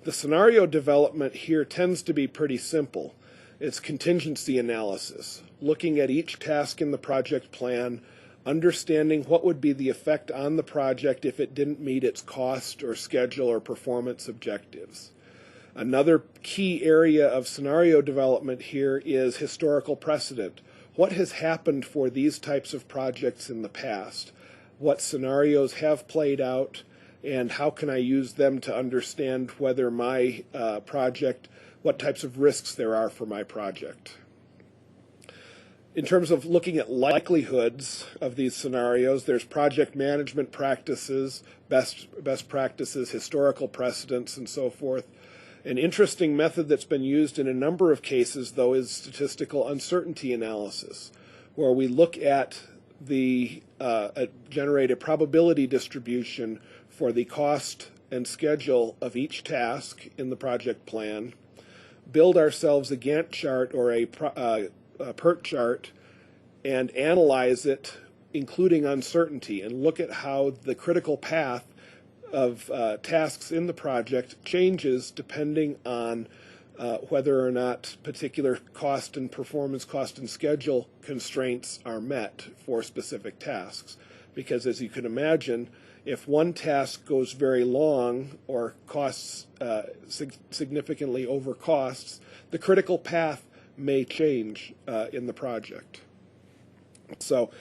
The scenario development here tends to be pretty simple. It's contingency analysis, looking at each task in the project plan, understanding what would be the effect on the project if it didn't meet its cost or schedule or performance objectives. Another key area of scenario development here is historical precedent. What has happened for these types of projects in the past? What scenarios have played out, and how can I use them to understand whether my project, what types of risks there are for my project? In terms of looking at likelihoods of these scenarios, there's project management practices, best practices, historical precedents, and so forth. An interesting method that's been used in a number of cases, though, is statistical uncertainty analysis, where we look at generate a probability distribution for the cost and schedule of each task in the project plan, build ourselves a Gantt chart or a PERT chart, and analyze it, including uncertainty, and look at how the critical path of tasks in the project changes depending on whether or not particular cost and performance, cost and schedule constraints are met for specific tasks. Because as you can imagine, if one task goes very long or costs significantly over costs, the critical path may change in the project. So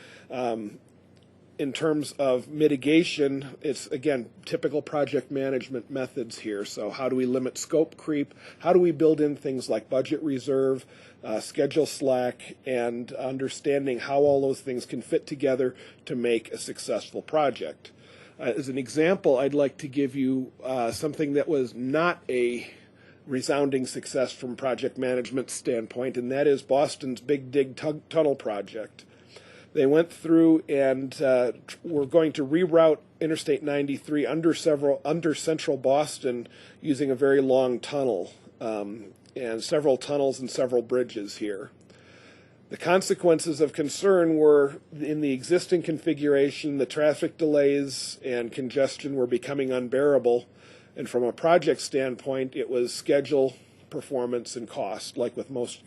in terms of mitigation, it's, again, typical project management methods here. So how do we limit scope creep? How do we build in things like budget reserve, schedule slack, and understanding how all those things can fit together to make a successful project? As an example, I'd like to give you something that was not a resounding success from a project management standpoint, and that is Boston's Big Dig Tunnel project. They went through and were going to reroute Interstate 93 under central Boston using a very long tunnel. and several tunnels and several bridges here. The consequences of concern were, in the existing configuration, the traffic delays and congestion were becoming unbearable, and from a project standpoint, it was schedule, performance, and cost, like with most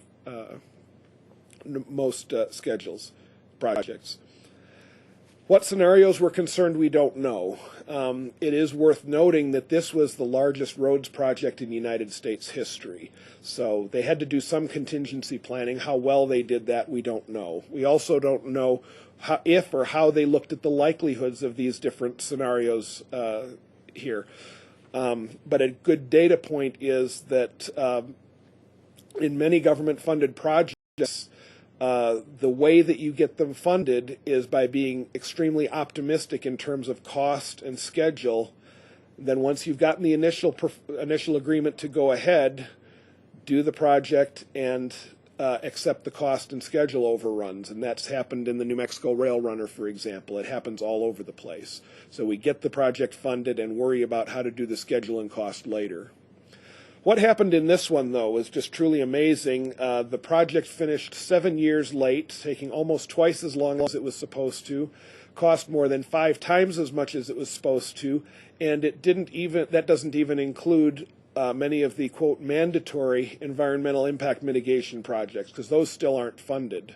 schedules, projects. What scenarios were concerned, we don't know. It is worth noting that this was the largest roads project in United States history. So they had to do some contingency planning. How well they did that, we don't know. We also don't know if or how they looked at the likelihoods of these different scenarios here. But a good data point is that in many government-funded projects, the way that you get them funded is by being extremely optimistic in terms of cost and schedule. Then once you've gotten the initial agreement to go ahead, do the project and accept the cost and schedule overruns. And that's happened in the New Mexico Rail Runner, for example. It happens all over the place. So we get the project funded and worry about how to do the schedule and cost later. What happened in this one, though, was just truly amazing. The project finished 7 years late, taking almost twice as long as it was supposed to, cost more than 5 times as much as it was supposed to, and that doesn't even include many of the, quote, mandatory environmental impact mitigation projects, because those still aren't funded.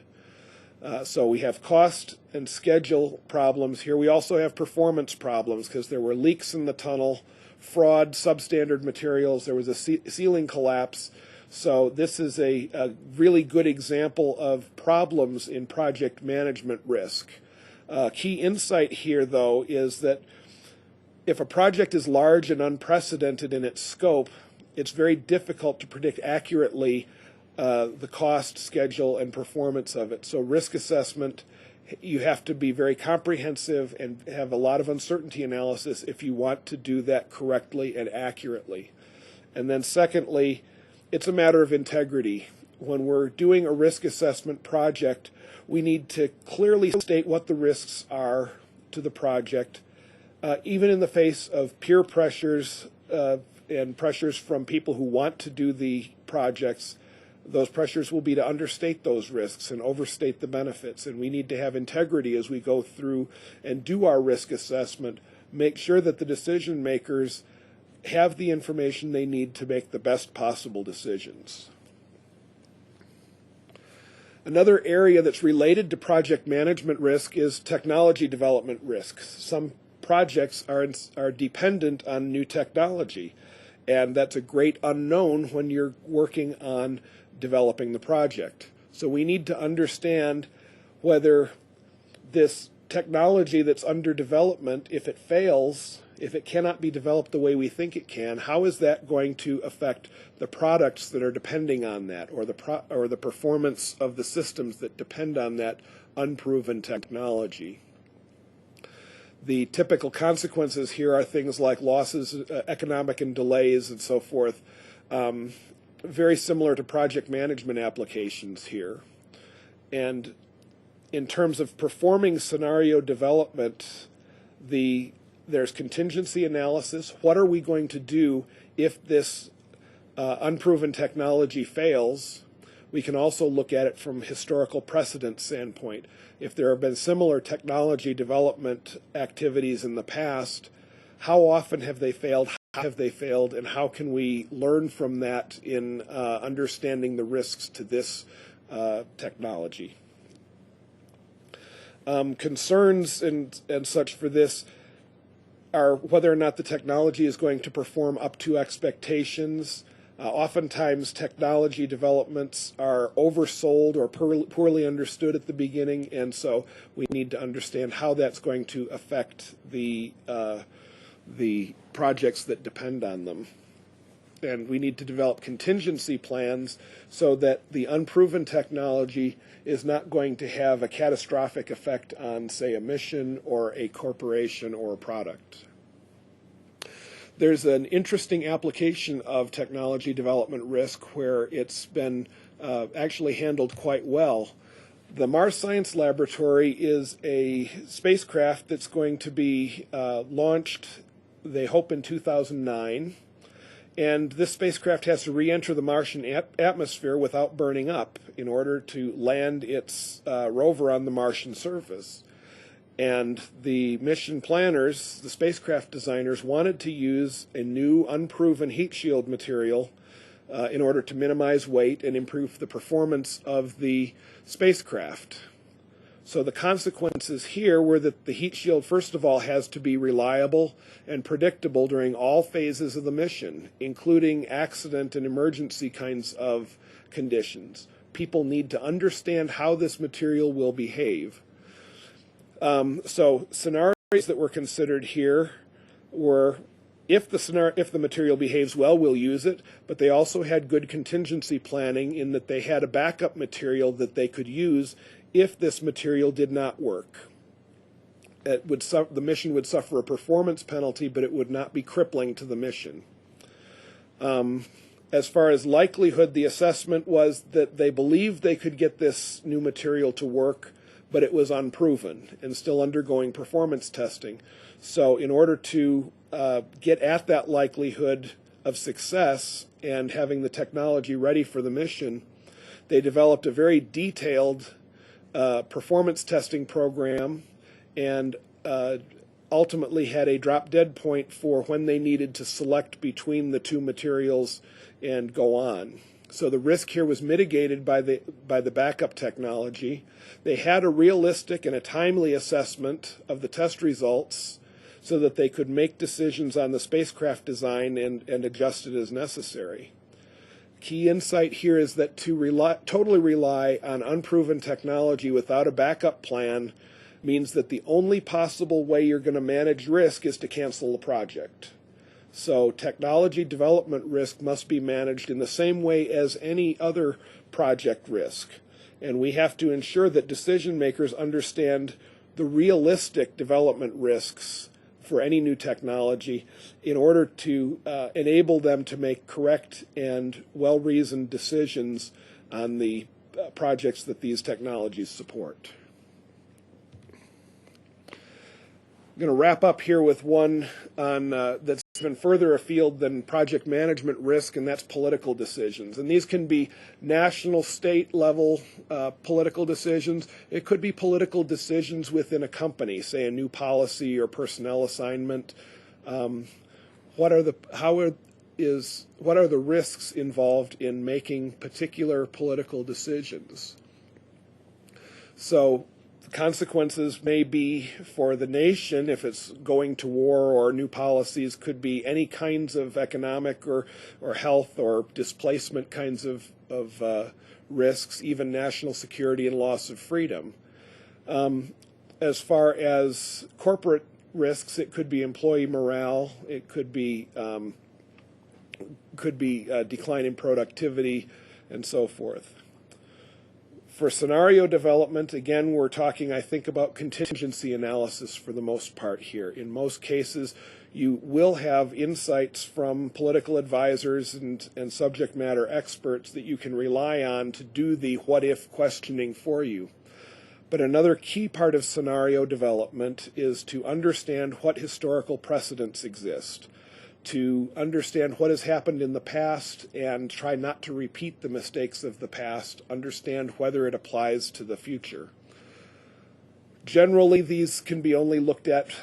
So we have cost and schedule problems here. We also have performance problems, because there were leaks in the tunnel, fraud, substandard materials, there was a ceiling collapse. So this is a really good example of problems in project management risk. Key insight here, though, is that if a project is large and unprecedented in its scope, it's very difficult to predict accurately the cost, schedule, and performance of it. So risk assessment, you have to be very comprehensive and have a lot of uncertainty analysis if you want to do that correctly and accurately. And then secondly, it's a matter of integrity. When we're doing a risk assessment project, we need to clearly state what the risks are to the project, even in the face of peer pressures and pressures from people who want to do the projects. Those pressures will be to understate those risks and overstate the benefits. And we need to have integrity as we go through and do our risk assessment, make sure that the decision makers have the information they need to make the best possible decisions. Another area that's related to project management risk is technology development risks. Some projects are dependent on new technology, and that's a great unknown when you're working on developing the project. So we need to understand whether this technology that's under development, if it fails, if it cannot be developed the way we think it can, how is that going to affect the products that are depending on that, or the performance of the systems that depend on that unproven technology? The typical consequences here are things like losses, economic and delays, and so forth. Very similar to project management applications here. And in terms of performing scenario development, there's contingency analysis. What are we going to do if this unproven technology fails? We can also look at it from historical precedent standpoint. If there have been similar technology development activities in the past, how often have they failed? How have they failed, and how can we learn from that in understanding the risks to this technology? Concerns and such for this are whether or not the technology is going to perform up to expectations. Oftentimes, technology developments are oversold or poorly understood at the beginning, and so we need to understand how that's going to affect the projects that depend on them. And we need to develop contingency plans so that the unproven technology is not going to have a catastrophic effect on, say, a mission or a corporation or a product. There's an interesting application of technology development risk where it's been actually handled quite well. The Mars Science Laboratory is a spacecraft that's going to be launched, they hope, in 2009. And this spacecraft has to re-enter the Martian atmosphere without burning up in order to land its rover on the Martian surface. And the mission planners, the spacecraft designers, wanted to use a new unproven heat shield material in order to minimize weight and improve the performance of the spacecraft. So the consequences here were that the heat shield, first of all, has to be reliable and predictable during all phases of the mission, including accident and emergency kinds of conditions. People need to understand how this material will behave. So scenarios that were considered here were, if the material behaves well, we'll use it, but they also had good contingency planning in that they had a backup material that they could use if this material did not work. The mission would suffer a performance penalty, but it would not be crippling to the mission. As far as likelihood, the assessment was that they believed they could get this new material to work, but it was unproven and still undergoing performance testing. So in order to get at that likelihood of success and having the technology ready for the mission, they developed a very detailed performance testing program and ultimately had a drop-dead point for when they needed to select between the two materials and go on. So the risk here was mitigated by the backup technology. They had a realistic and a timely assessment of the test results so that they could make decisions on the spacecraft design and adjust it as necessary. Key insight here is that to totally rely on unproven technology without a backup plan means that the only possible way you're going to manage risk is to cancel the project. So technology development risk must be managed in the same way as any other project risk. And we have to ensure that decision makers understand the realistic development risks for any new technology in order to enable them to make correct and well-reasoned decisions on the projects that these technologies support. I'm going to wrap up here with one on that's even further afield than project management risk, and that's political decisions. And these can be national, state level political decisions. It could be political decisions within a company, say a new policy or personnel assignment. What are the risks involved in making particular political decisions? So consequences may be for the nation, if it's going to war, or new policies could be any kinds of economic or health or displacement kinds of risks, even national security and loss of freedom. As far as corporate risks, it could be employee morale, it could be decline in productivity, and so forth. For scenario development, again, we're talking, I think, about contingency analysis for the most part here. In most cases, you will have insights from political advisors and subject matter experts that you can rely on to do the what-if questioning for you. But another key part of scenario development is to understand what historical precedents exist, to understand what has happened in the past and try not to repeat the mistakes of the past, understand whether it applies to the future. Generally, these can be only looked at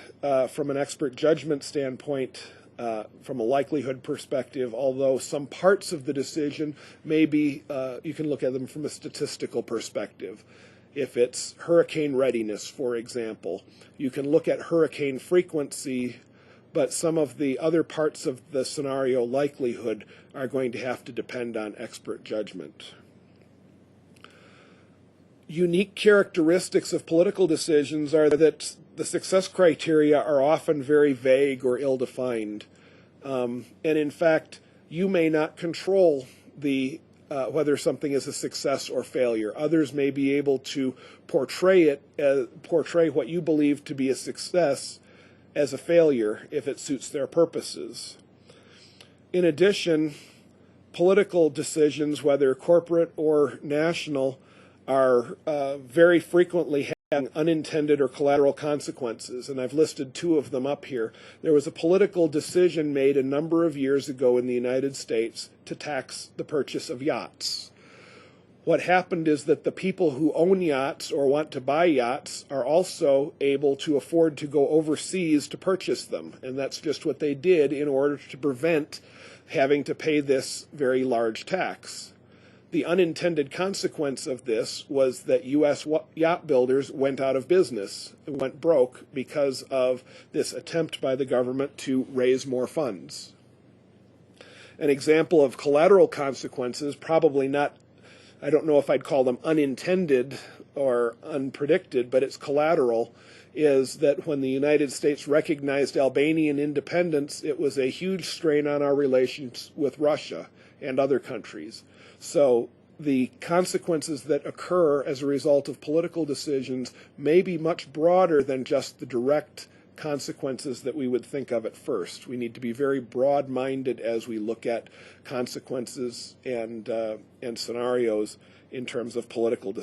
from an expert judgment standpoint, from a likelihood perspective, although some parts of the decision may be, you can look at them from a statistical perspective. If it's hurricane readiness, for example, you can look at hurricane frequency, but some of the other parts of the scenario likelihood are going to have to depend on expert judgment. Unique characteristics of political decisions are that the success criteria are often very vague or ill-defined. And in fact, you may not control whether something is a success or failure. Others may be able to portray what you believe to be a success as a failure if it suits their purposes. In addition, political decisions, whether corporate or national, are very frequently unintended or collateral consequences, and I've listed two of them up here. There was a political decision made a number of years ago in the United States to tax the purchase of yachts. What happened is that the people who own yachts or want to buy yachts are also able to afford to go overseas to purchase them, and that's just what they did in order to prevent having to pay this very large tax. The unintended consequence of this was that U.S. yacht builders went out of business, went broke because of this attempt by the government to raise more funds. An example of collateral consequences, probably not, I don't know if I'd call them unintended or unpredicted, but it's collateral, is that when the United States recognized Albanian independence, it was a huge strain on our relations with Russia and other countries. So the consequences that occur as a result of political decisions may be much broader than just the direct consequences that we would think of at first. We need to be very broad-minded as we look at consequences and scenarios in terms of political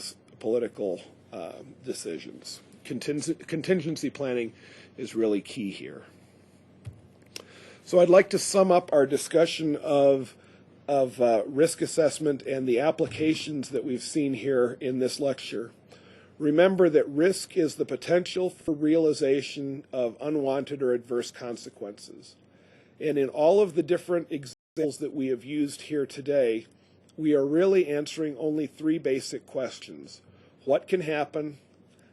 decisions. Contingency planning is really key here. So I'd like to sum up our discussion of risk assessment and the applications that we've seen here in this lecture. Remember that risk is the potential for realization of unwanted or adverse consequences. And in all of the different examples that we have used here today, we are really answering only three basic questions. What can happen?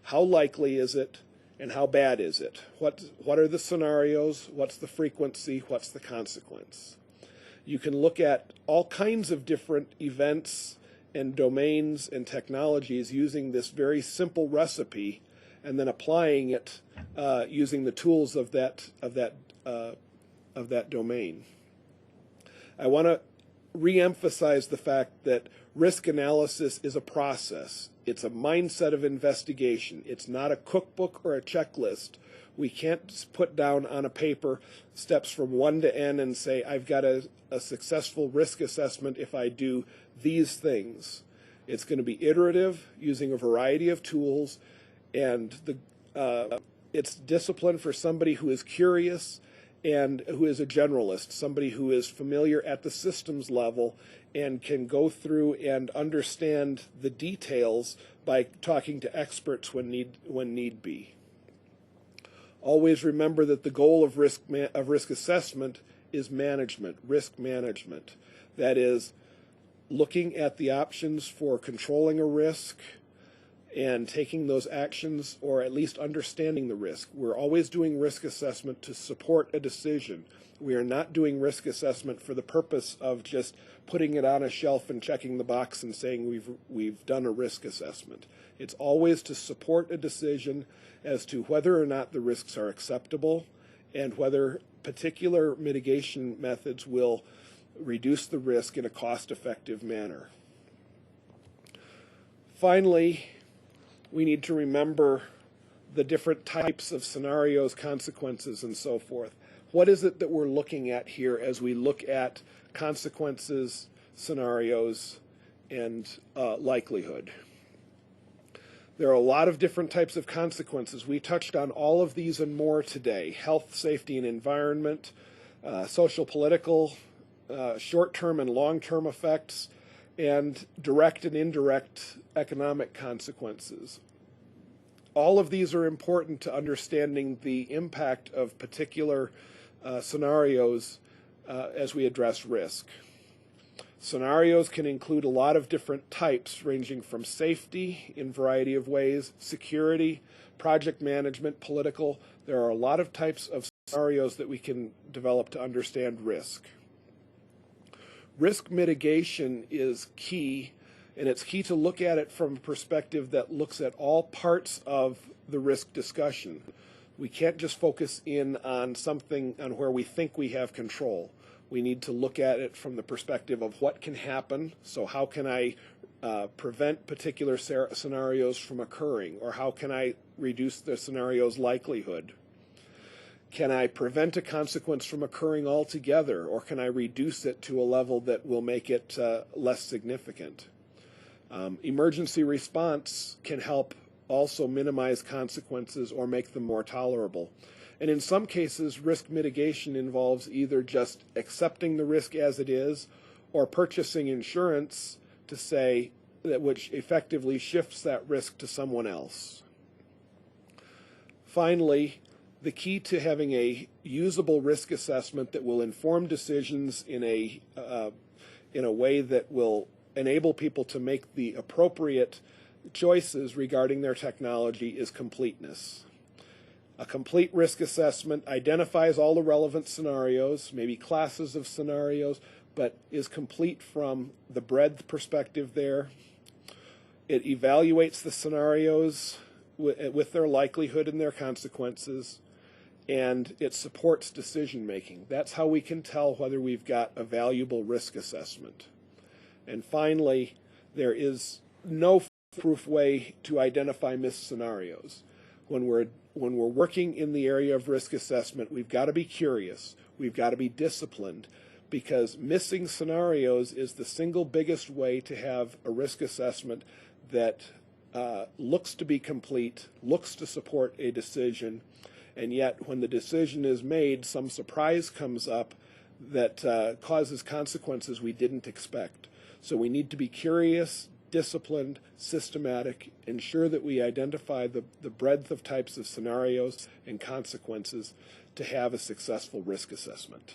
How likely is it? And how bad is it? What are the scenarios? What's the frequency? What's the consequence? You can look at all kinds of different events and domains and technologies using this very simple recipe, and then applying it using the tools of that domain. I want to re-emphasize the fact that risk analysis is a process. It's a mindset of investigation. It's not a cookbook or a checklist. We can't put down on a paper steps from 1 to N and say, I've got a successful risk assessment if I do these things. It's going to be iterative, using a variety of tools, and it's discipline for somebody who is curious and who is a generalist, somebody who is familiar at the systems level and can go through and understand the details by talking to experts when need be. Always remember that the goal of risk assessment is management, risk management. That is, looking at the options for controlling a risk and taking those actions, or at least understanding the risk. We're always doing risk assessment to support a decision. We are not doing risk assessment for the purpose of just putting it on a shelf and checking the box and saying we've done a risk assessment. It's always to support a decision as to whether or not the risks are acceptable and whether particular mitigation methods will reduce the risk in a cost-effective manner. Finally, we need to remember the different types of scenarios, consequences, and so forth. What is it that we're looking at here as we look at consequences, scenarios, and likelihood? There are a lot of different types of consequences. We touched on all of these and more today: health, safety, and environment, social, political, short-term and long-term effects, and direct and indirect economic consequences. All of these are important to understanding the impact of particular scenarios as we address risk. Scenarios can include a lot of different types, ranging from safety in a variety of ways, security, project management, political. There are a lot of types of scenarios that we can develop to understand risk. Risk mitigation is key, and it's key to look at it from a perspective that looks at all parts of the risk discussion. We can't just focus in on something on where we think we have control. We need to look at it from the perspective of what can happen. So how can I prevent particular scenarios from occurring, or how can I reduce the scenario's likelihood? Can I prevent a consequence from occurring altogether, or can I reduce it to a level that will make it less significant? Emergency response can help also minimize consequences or make them more tolerable. And in some cases, risk mitigation involves either just accepting the risk as it is or purchasing insurance to say that which effectively shifts that risk to someone else. Finally, the key to having a usable risk assessment that will inform decisions in a way that will enable people to make the appropriate choices regarding their technology is completeness. A complete risk assessment identifies all the relevant scenarios, maybe classes of scenarios, but is complete from the breadth perspective there. It evaluates the scenarios with their likelihood and their consequences, and it supports decision making. That's how we can tell whether we've got a valuable risk assessment. And finally, there is no proof way to identify missed scenarios. When we're working in the area of risk assessment, we've got to be curious, we've got to be disciplined, because missing scenarios is the single biggest way to have a risk assessment that looks to be complete, looks to support a decision, and yet when the decision is made, some surprise comes up that causes consequences we didn't expect. So we need to be curious, disciplined, systematic, ensure that we identify the breadth of types of scenarios and consequences to have a successful risk assessment.